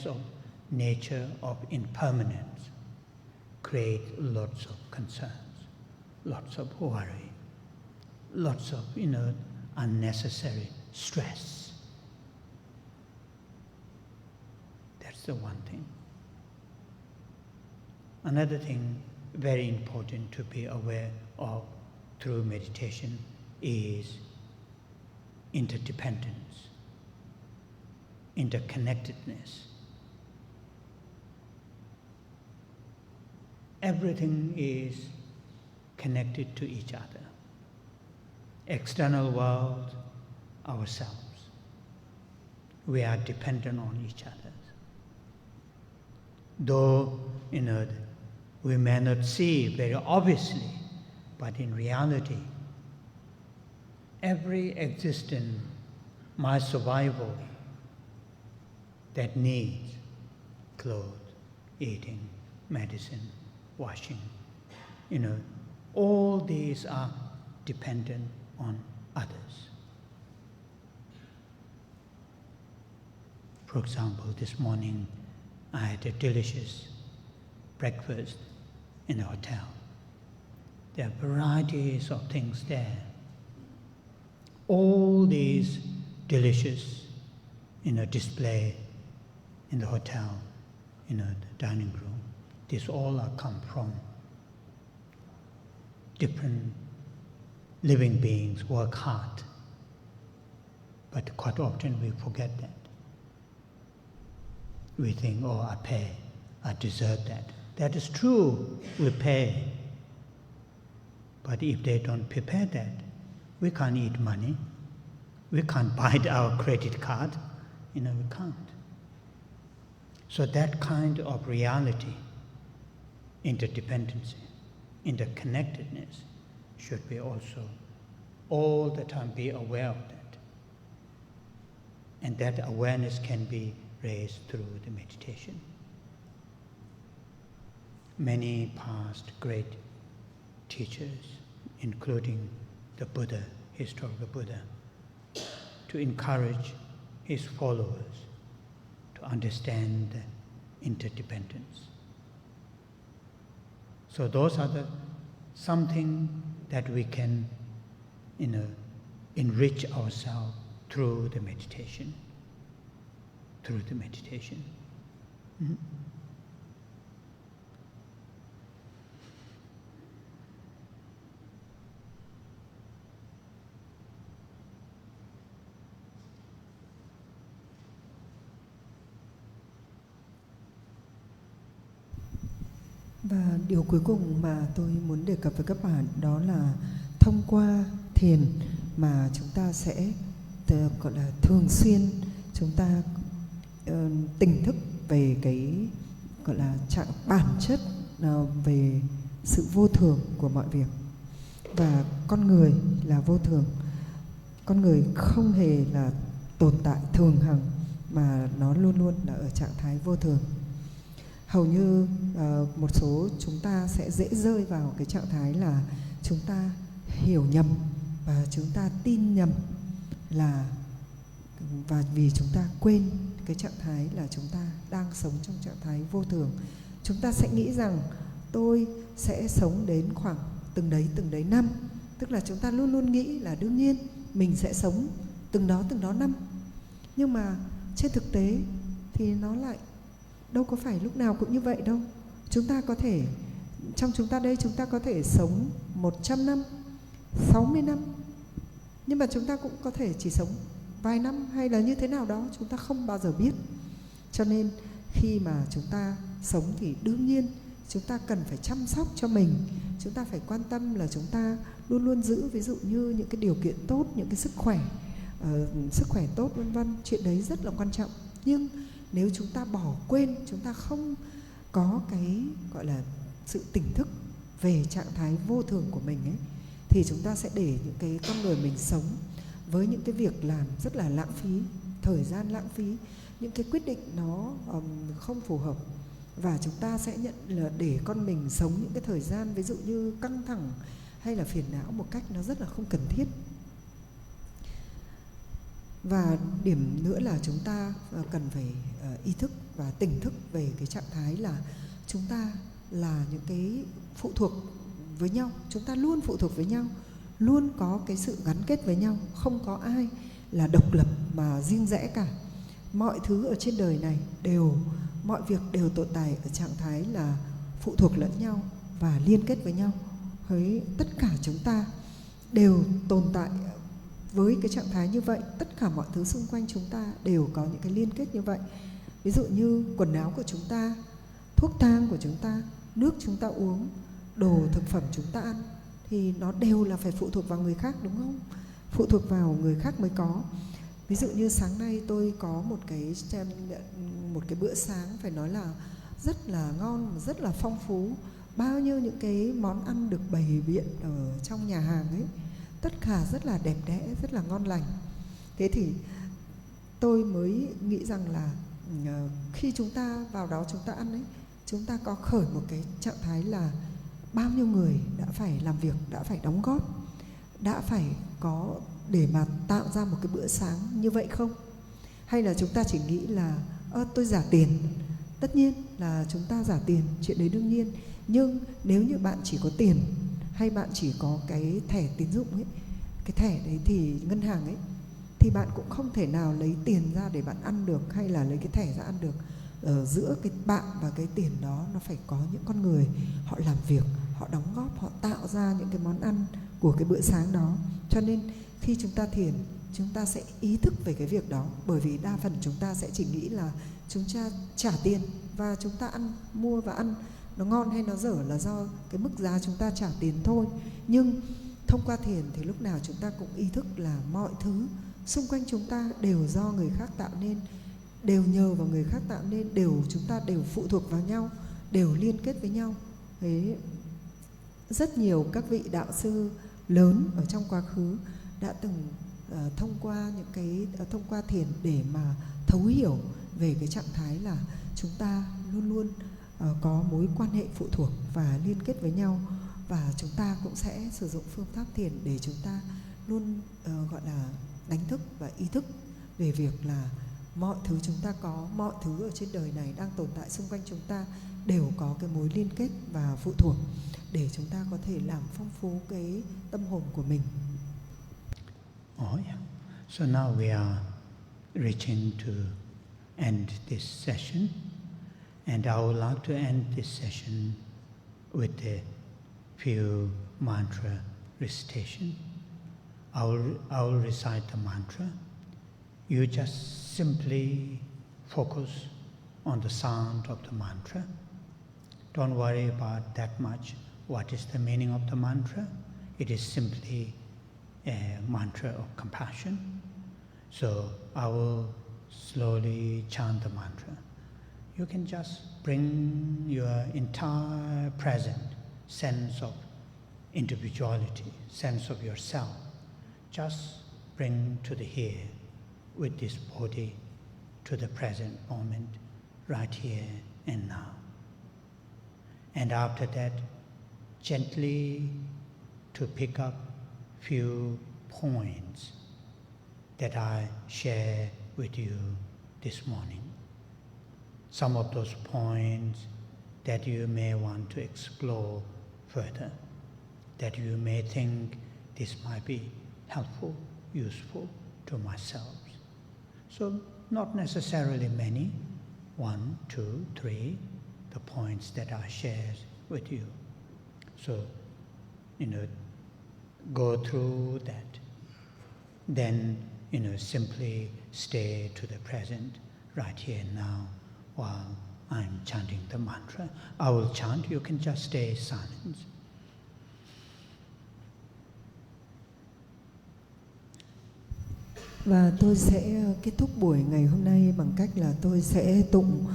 of nature of impermanence, create lots of concerns, lots of worry, lots of, unnecessary stress. That's the one thing. Another thing very important to be aware of through meditation is interdependence, interconnectedness. Everything is connected to each other. External world, ourselves. We are dependent on each other. Though, we may not see very obviously, but in reality, every existence, my survival, that needs clothes, eating, medicine, washing, all these are dependent on others. For example, this morning I had a delicious breakfast in a hotel. There are varieties of things there. All these delicious, display in the hotel, the dining room. These all are come from different living beings work hard. But quite often we forget that. We think, I pay, I deserve that. That is true, we pay. But if they don't prepare that, we can't eat money. We can't buy our credit card. We can't. So that kind of reality, interdependency, interconnectedness, should be also all the time be aware of that. And that awareness can be raised through the meditation. Many past great teachers, including the Buddha, historical Buddha, to encourage his followers to understand the interdependence. So those are something that we can, enrich ourselves through the meditation. Through the meditation. Mm-hmm. Và điều cuối cùng mà tôi muốn đề cập với các bạn đó là thông qua thiền mà chúng ta sẽ gọi là thường xuyên chúng ta tỉnh thức về cái gọi là bản chất về sự vô thường của mọi việc. Và con người là vô thường. Con người không hề là tồn tại thường hằng mà nó luôn luôn là ở trạng thái vô thường. Hầu như một số chúng ta sẽ dễ rơi vào cái trạng thái là chúng ta hiểu nhầm và chúng ta tin nhầm và vì chúng ta quên cái trạng thái là chúng ta đang sống trong trạng thái vô thường. Chúng ta sẽ nghĩ rằng tôi sẽ sống đến khoảng từng đấy năm. Tức là chúng ta luôn luôn nghĩ là đương nhiên mình sẽ sống từng đó năm. Nhưng mà trên thực tế thì nó lại đâu có phải lúc nào cũng như vậy đâu. Chúng ta có thể, trong chúng ta đây chúng ta có thể sống 100 năm, 60 năm. Nhưng mà chúng ta cũng có thể chỉ sống vài năm hay là như thế nào đó, chúng ta không bao giờ biết. Cho nên khi mà chúng ta sống thì đương nhiên chúng ta cần phải chăm sóc cho mình. Chúng ta phải quan tâm là chúng ta luôn luôn giữ ví dụ như những cái điều kiện tốt, những cái sức khỏe tốt vân vân. Chuyện đấy rất là quan trọng. Nhưng nếu chúng ta bỏ quên, chúng ta không có cái gọi là sự tỉnh thức về trạng thái vô thường của mình ấy, thì chúng ta sẽ để những cái con người mình sống với những cái việc làm rất là lãng phí, thời gian lãng phí, những cái quyết định nó không phù hợp. Và chúng ta sẽ nhận là để con mình sống những cái thời gian ví dụ như căng thẳng hay là phiền não một cách nó rất là không cần thiết. Và điểm nữa là chúng ta cần phải ý thức và tỉnh thức về cái trạng thái là chúng ta là những cái phụ thuộc với nhau. Chúng ta luôn phụ thuộc với nhau, luôn có cái sự gắn kết với nhau. Không có ai là độc lập mà riêng rẽ cả. Mọi thứ ở trên đời này mọi việc đều tồn tại ở trạng thái là phụ thuộc lẫn nhau và liên kết với nhau. Tất cả chúng ta đều tồn tại với cái trạng thái như vậy. Tất cả mọi thứ xung quanh chúng ta đều có những cái liên kết như vậy. Ví dụ như quần áo của chúng ta, thuốc thang của chúng ta, nước chúng ta uống, đồ thực phẩm chúng ta ăn, thì nó đều là phải phụ thuộc vào người khác, đúng không? Phụ thuộc vào người khác mới có. Ví dụ như sáng nay tôi có một cái bữa sáng phải nói là rất là ngon, rất là phong phú. Bao nhiêu những cái món ăn được bày biện ở trong nhà hàng ấy, tất cả rất là đẹp đẽ, rất là ngon lành. Thế thì tôi mới nghĩ rằng là khi chúng ta vào đó chúng ta ăn ấy, chúng ta có khởi một cái trạng thái là bao nhiêu người đã phải làm việc, đã phải đóng góp, đã phải có để mà tạo ra một cái bữa sáng như vậy không? Hay là chúng ta chỉ nghĩ là tôi giả tiền. Tất nhiên là chúng ta giả tiền, chuyện đấy đương nhiên. Nhưng nếu như bạn chỉ có tiền, hay bạn chỉ có cái thẻ tín dụng ấy, cái thẻ đấy thì ngân hàng ấy, thì bạn cũng không thể nào lấy tiền ra để bạn ăn được, hay là lấy cái thẻ ra ăn được. Ở giữa cái bạn và cái tiền đó, nó phải có những con người họ làm việc, họ đóng góp, họ tạo ra những cái món ăn của cái bữa sáng đó. Cho nên khi chúng ta thiền, chúng ta sẽ ý thức về cái việc đó. Bởi vì đa phần chúng ta sẽ chỉ nghĩ là chúng ta trả tiền và chúng ta ăn, mua và ăn, nó ngon hay nó dở là do cái mức giá chúng ta trả tiền thôi. Nhưng thông qua thiền thì lúc nào chúng ta cũng ý thức là mọi thứ xung quanh chúng ta đều do người khác tạo nên, đều nhờ vào người khác tạo nên, chúng ta đều phụ thuộc vào nhau, đều liên kết với nhau. Thế rất nhiều các vị đạo sư lớn ở trong quá khứ đã từng thông qua thiền để mà thấu hiểu về cái trạng thái là chúng ta luôn luôn có mối quan hệ phụ thuộc và liên kết với nhau. Và chúng ta cũng sẽ sử dụng phương pháp thiền để chúng ta luôn gọi là đánh thức và ý thức về việc là mọi thứ chúng ta có, mọi thứ ở trên đời này đang tồn tại xung quanh chúng ta đều có cái mối liên kết và phụ thuộc, để chúng ta có thể làm phong phú cái tâm hồn của mình. Oh yeah. So now we are reaching to end this session, and I would like to end this session with a few mantra recitation. I will recite the mantra. You just simply focus on the sound of the mantra. Don't worry about that much. What is the meaning of the mantra? It is simply a mantra of compassion. So I will slowly chant the mantra. You can just bring your entire present sense of individuality, sense of yourself. Just bring to the here with this body to the present moment, right here and now. And after that, gently to pick up few points that I share with you this morning. Some of those points that you may want to explore further, that you may think this might be helpful, useful to myself. So not necessarily many, 1, 2, 3, the points that I share with you. So, go through that. Then, simply stay to the present, right here and now, while I'm chanting the mantra. I will chant, you can just stay silent. Và tôi sẽ kết thúc buổi ngày hôm nay bằng cách là tôi sẽ tụng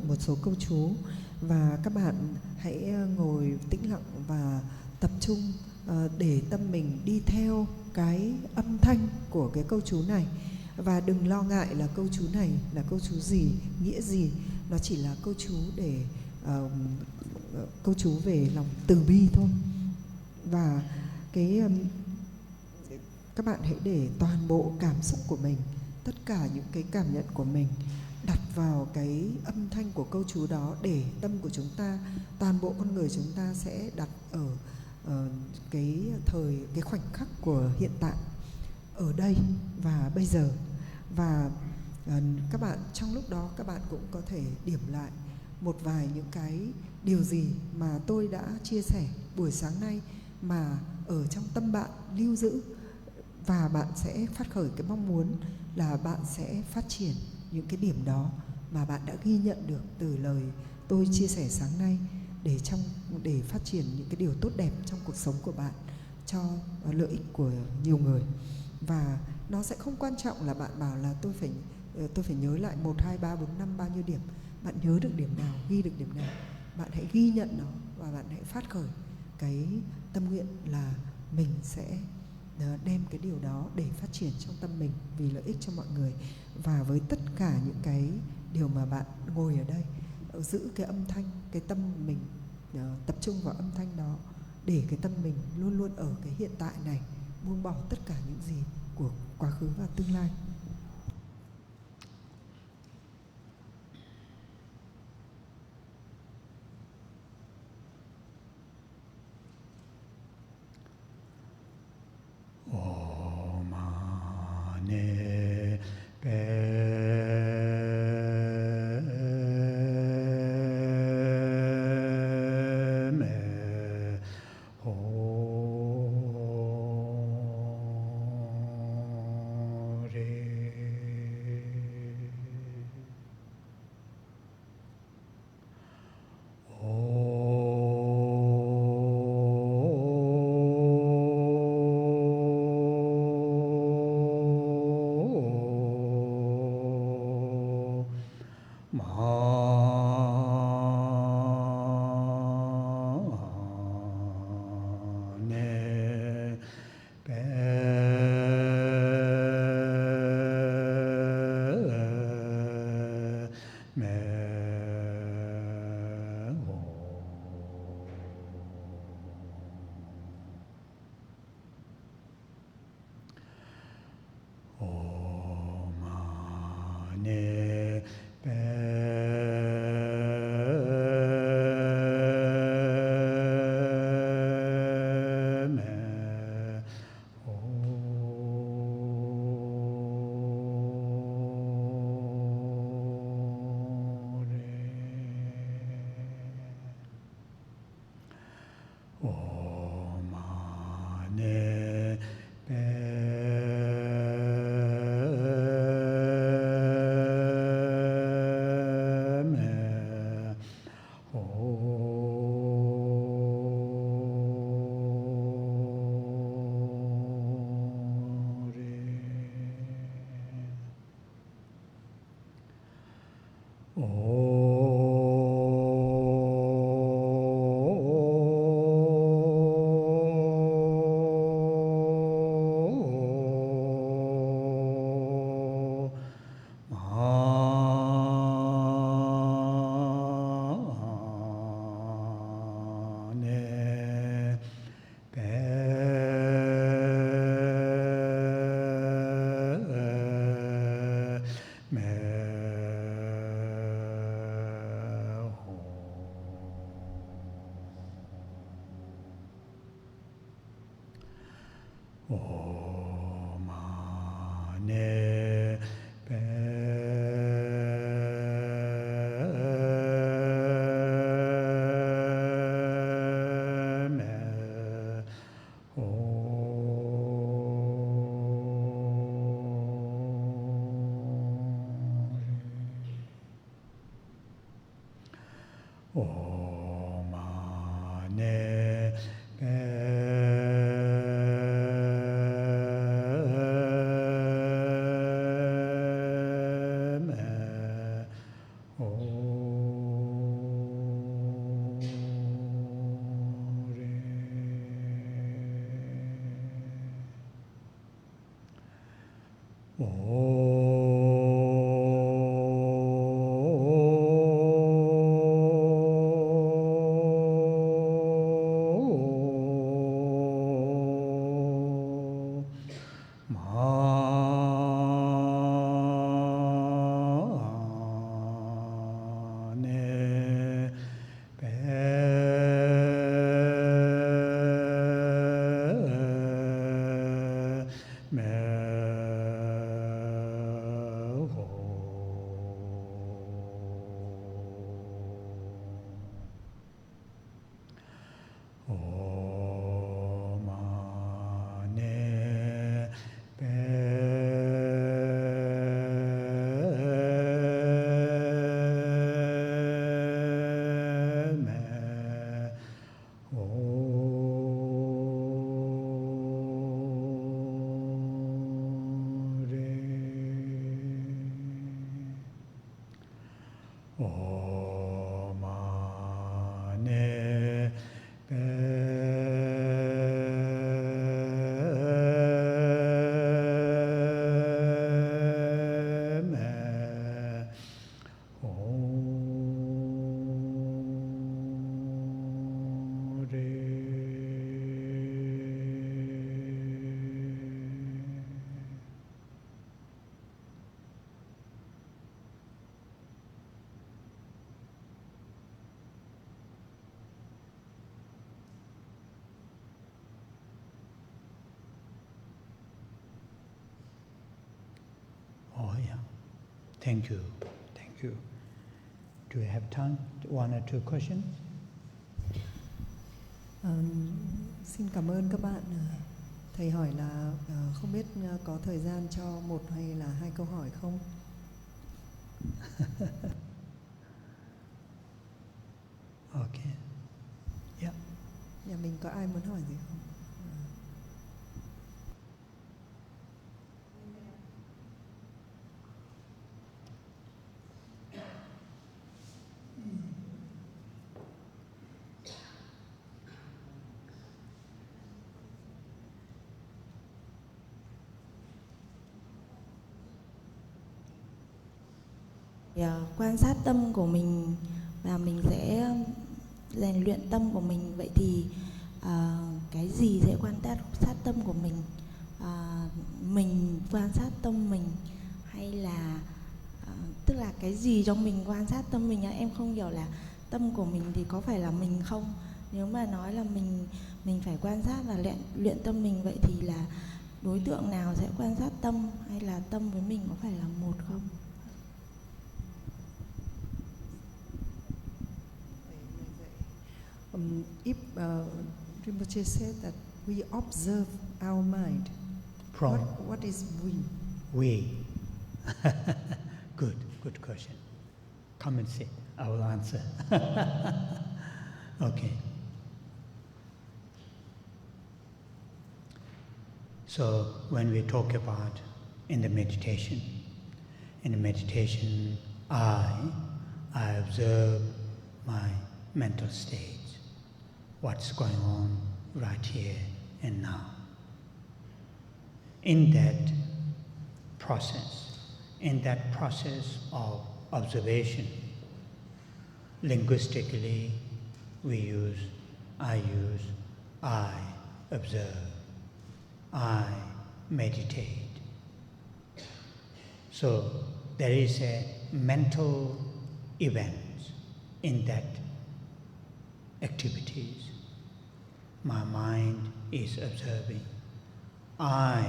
một số câu chú. Và các bạn hãy ngồi tĩnh lặng và tập trung để tâm mình đi theo cái âm thanh của cái câu chú này. Và đừng lo ngại là câu chú này là câu chú gì, nghĩa gì. Nó chỉ là câu chú về lòng từ bi thôi. Và các bạn hãy để toàn bộ cảm xúc của mình, tất cả những cái cảm nhận của mình đặt vào cái âm thanh của câu chú đó, để tâm của chúng ta, toàn bộ con người chúng ta sẽ đặt ở cái khoảnh khắc của hiện tại, ở đây và bây giờ. Và các bạn trong lúc đó các bạn cũng có thể điểm lại một vài những cái điều gì mà tôi đã chia sẻ buổi sáng nay mà ở trong tâm bạn lưu giữ, và bạn sẽ phát khởi cái mong muốn là bạn sẽ phát triển những cái điểm đó mà bạn đã ghi nhận được từ lời tôi chia sẻ sáng nay, để phát triển những cái điều tốt đẹp trong cuộc sống của bạn, cho lợi ích của nhiều người. Và nó sẽ không quan trọng là bạn bảo là tôi phải nhớ lại 1, 2, 3, 4, 5 bao nhiêu điểm. Bạn nhớ được điểm nào, ghi được điểm nào, bạn hãy ghi nhận nó và bạn hãy phát khởi cái tâm nguyện là mình sẽ đem cái điều đó để phát triển trong tâm mình vì lợi ích cho mọi người. Và với tất cả những cái điều mà bạn ngồi ở đây, giữ cái âm thanh, cái tâm mình tập trung vào âm thanh đó, để cái tâm mình luôn luôn ở cái hiện tại này, buông bỏ tất cả những gì của quá khứ và tương lai. Thank you. Thank you. Do we have time? One or two questions? Xin cảm ơn các bạn. Thầy hỏi là không biết có thời gian cho một hay là hai câu hỏi không? Okay. Yeah. Nhà mình có ai muốn hỏi gì không? Quan sát tâm của mình và mình sẽ rèn luyện tâm của mình. Vậy thì cái gì sẽ quan sát tâm của mình? Mình quan sát tâm mình hay là tức là cái gì trong mình quan sát tâm mình? Em không hiểu là tâm của mình thì có phải là mình không? Nếu mà nói là mình phải quan sát và luyện tâm mình, vậy thì là đối tượng nào sẽ quan sát tâm, hay là tâm với mình có phải là một không? If Rinpoche said that we observe our mind, From what is we? we. Good question. Come and sit. I will answer. Okay. So when we talk about in the meditation, I observe my mental states, what's going on right here and now. In that process of observation, linguistically I observe, I meditate. So there is a mental event in that activities. My mind is observing, I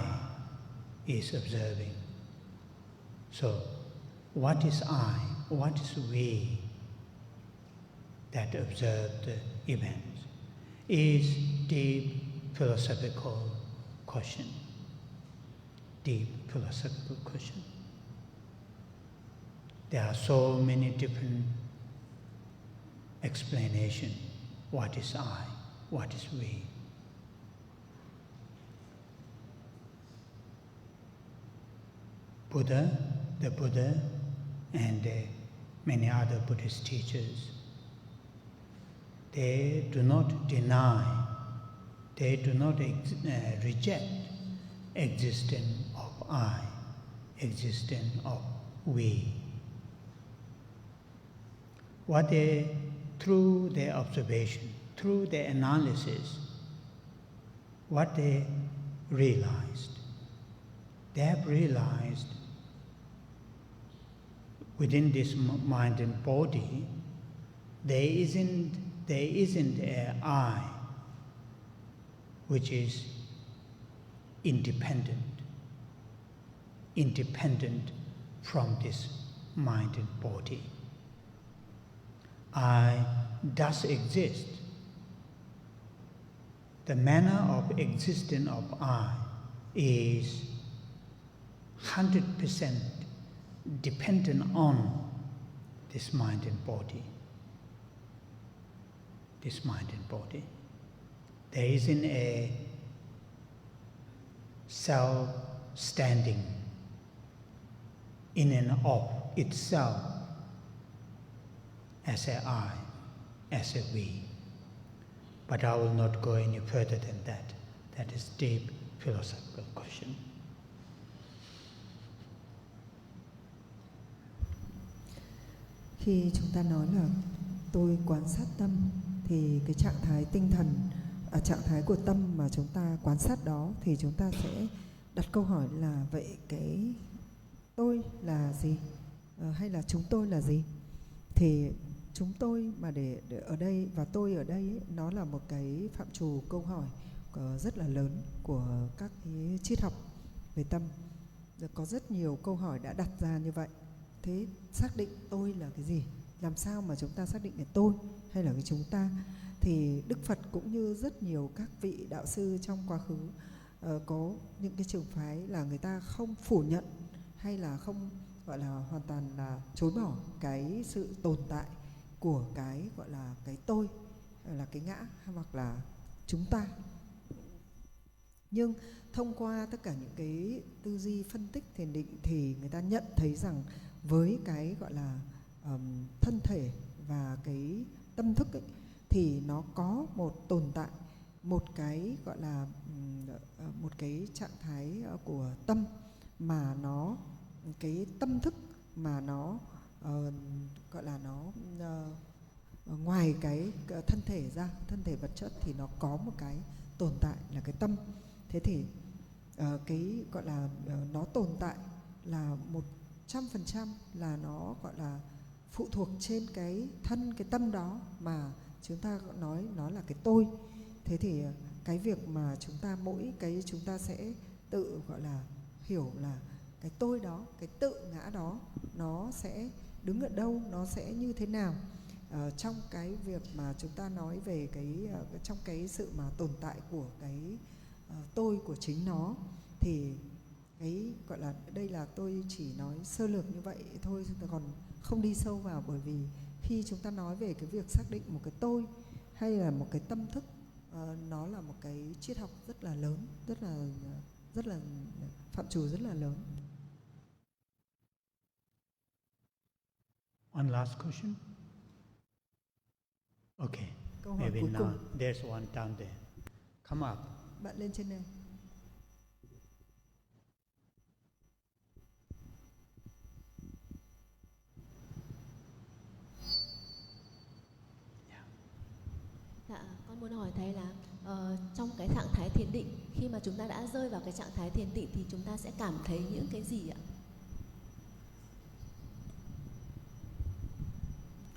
is observing. So what is I, what is we that observe the events is deep philosophical question. There are so many different explanations. What is I? What is we? The Buddha and many other Buddhist teachers, they do not deny, they do not reject existence of I, existence of we. What they, through their observation, through their analysis, what they realized, they have realized within this mind and body, there isn't an I which is independent from this mind and body. I does exist. The manner of existence of I is 100% dependent on this mind and body. This mind and body. There isn't a self standing in and of itself as a I, as a we. But I will not go any further than that. That is deep philosophical question. Khi chúng ta nói là tôi quan sát tâm, thì cái trạng thái tinh thần, trạng thái của tâm mà chúng ta quan sát đó, thì chúng ta sẽ đặt câu hỏi là vậy cái tôi là gì, hay là chúng tôi là gì? Thì chúng tôi mà để ở đây và tôi ở đây ấy, nó là một cái phạm trù câu hỏi rất là lớn của các cái triết học về tâm. Có rất nhiều câu hỏi đã đặt ra như vậy. thế xác định tôi là cái gì? Làm sao mà chúng ta xác định cái tôi hay là cái chúng ta? Thì Đức Phật cũng như rất nhiều các vị đạo sư trong quá khứ có những cái trường phái là người ta không phủ nhận hay là không gọi là hoàn toàn là chối bỏ cái sự tồn tại của cái gọi là cái tôi, là cái ngã hoặc là chúng ta. Nhưng thông qua tất cả những cái tư duy phân tích thiền định thì người ta nhận thấy rằng với cái gọi là thân thể và cái tâm thức ấy, thì nó có một tồn tại, một cái gọi là một cái trạng thái của tâm mà nó, cái tâm thức mà nó gọi là nó ngoài cái thân thể ra, thân thể vật chất thì nó có một cái tồn tại là cái tâm. Thế thì cái gọi là nó tồn tại là 100% là nó gọi là phụ thuộc trên cái thân, cái tâm đó mà chúng ta nói nó là cái tôi. Thế thì cái việc mà chúng ta mỗi cái chúng ta sẽ tự gọi là hiểu là cái tôi đó, cái tự ngã đó nó sẽ đứng ở đâu, nó sẽ như thế nào trong cái việc mà chúng ta nói về cái trong cái sự mà tồn tại của cái tôi của chính nó. Thì cái gọi là đây là tôi chỉ nói sơ lược như vậy thôi, còn không đi sâu vào, bởi vì khi chúng ta nói về cái việc xác định một cái tôi hay là một cái tâm thức, nó là một cái triết học rất là lớn, rất là phạm trù rất là lớn. One last question. Okay. Câu hỏi Maybe cuối now cùng. there's one down there. Come up. Bạn lên trên này. Dạ, con muốn hỏi thầy là trong cái trạng thái thiền định, khi mà chúng ta đã rơi vào cái trạng thái thiền định thì chúng ta sẽ cảm thấy những cái gì ạ?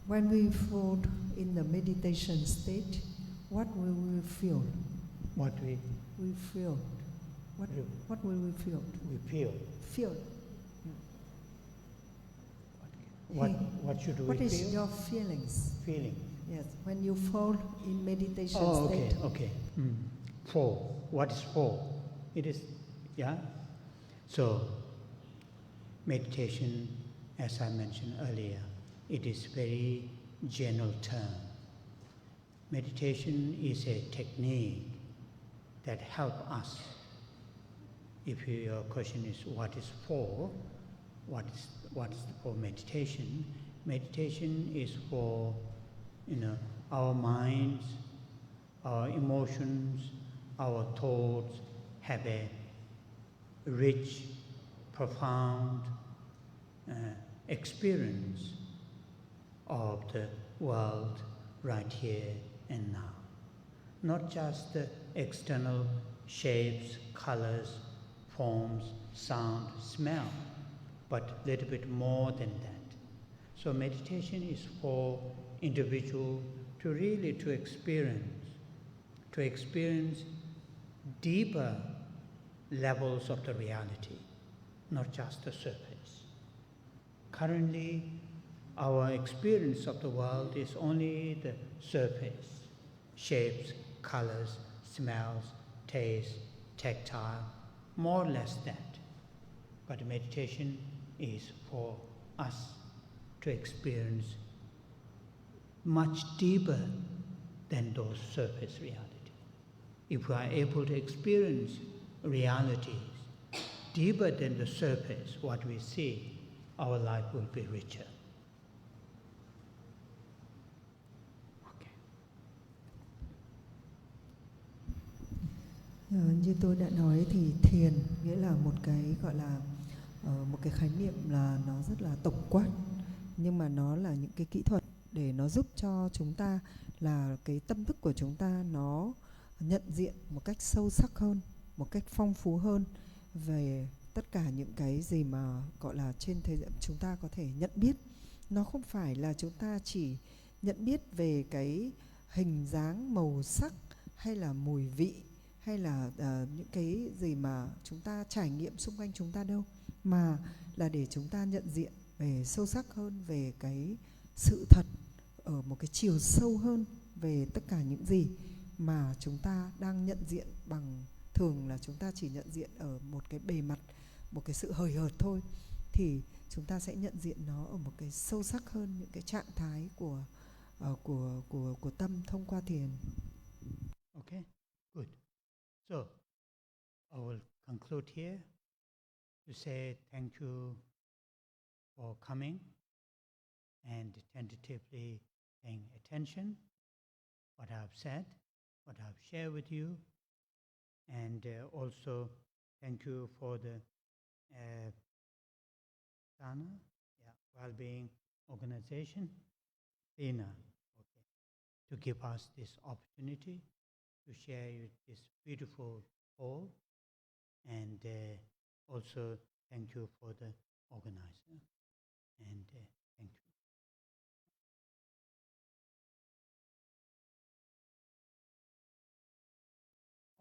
When we fall in the meditation state, what will we feel? What we feel. What will we feel? we feel. Feel. What should we What is feel? your feelings? Feeling. Yes, when you fall in meditation Oh, state. okay. Fall. What is fall? It is, yeah. So, meditation, as I mentioned earlier, it is very general term. Meditation is a technique that helps us. If your question is what is for, what is for meditation? Meditation is for, our minds, our emotions, our thoughts have a rich, profound experience of the world right here and now. Not just the external shapes, colors, forms, sound, smell, but a little bit more than that. So meditation is for individual to really to experience deeper levels of the reality, not just the surface. Currently, our experience of the world is only the surface, shapes, colors, smells, taste, tactile, more or less that. But meditation is for us to experience much deeper than those surface reality. If we are able to experience realities deeper than the surface, what we see, our life will be richer. Okay. Như tôi đã nói thì thiền nghĩa là một cái gọi là một cái khái niệm là nó rất là tổng quát, nhưng mà nó là những cái kỹ thuật để nó giúp cho chúng ta là cái tâm thức của chúng ta nó nhận diện một cách sâu sắc hơn, một cách phong phú hơn về tất cả những cái gì mà gọi là trên thế giới chúng ta có thể nhận biết. Nó không phải là chúng ta chỉ nhận biết về cái hình dáng, màu sắc hay là mùi vị hay là những cái gì mà chúng ta trải nghiệm xung quanh chúng ta đâu, mà là để chúng ta nhận diện về sâu sắc hơn về cái sự thật, ở một cái chiều sâu hơn về tất cả những gì mà chúng ta đang nhận diện bằng thường là chúng ta chỉ nhận diện ở một cái bề mặt, một cái sự hời hợt thôi, thì chúng ta sẽ nhận diện nó ở một cái sâu sắc hơn, những cái trạng thái của tâm thông qua thiền. Okay, good. So, I will conclude here to say thank you for coming and tentatively paying attention what I've said, what I've shared with you, and also thank you for the Sana, well-being organization, Lina, okay, to give us this opportunity to share this beautiful hall, and also thank you for the organizer, and thank you.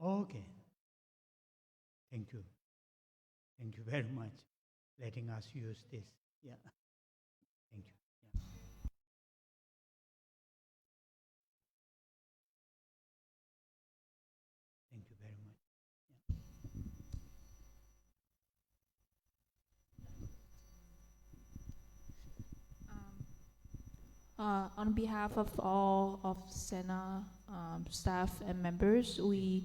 Okay, thank you very much, letting us use this. Yeah, thank you. Yeah. Thank you very much. On behalf of all of Sena staff and members, we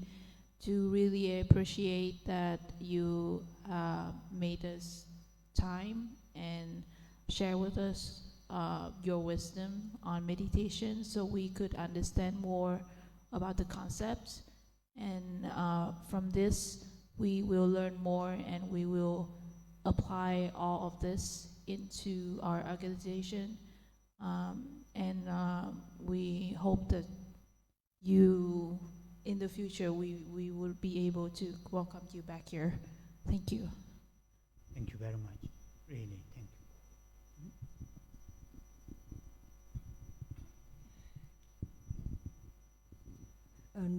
do really appreciate that you made us time and share with us your wisdom on meditation, so we could understand more about the concepts. And from this, we will learn more, and we will apply all of this into our organization. We hope that you, in the future, we will be able to welcome you back here. Thank you. Thank you very much. Really, thank you.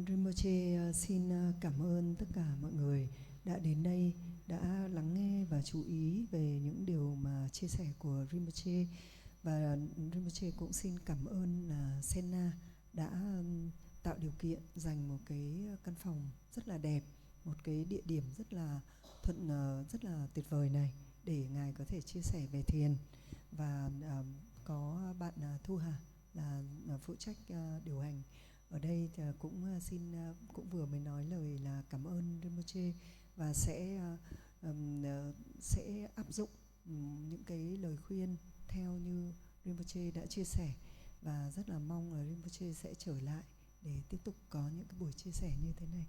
Rinpoche xin cảm ơn tất cả mọi người đã đến đây, đã lắng nghe và chú ý về những điều mà chia sẻ của Rinpoche. Và Rinpoche cũng xin cảm ơn là Sena đã tạo điều kiện dành một cái căn phòng rất là đẹp, một cái địa điểm rất là tuyệt vời này để Ngài có thể chia sẻ về thiền. Và có bạn Thu Hà là phụ trách điều hành ở đây, cũng vừa mới nói lời là cảm ơn Rinpoche và sẽ áp dụng những cái lời khuyên theo như Rinpoche đã chia sẻ, và rất là mong là Rinpoche sẽ trở lại để tiếp tục có những cái buổi chia sẻ như thế này.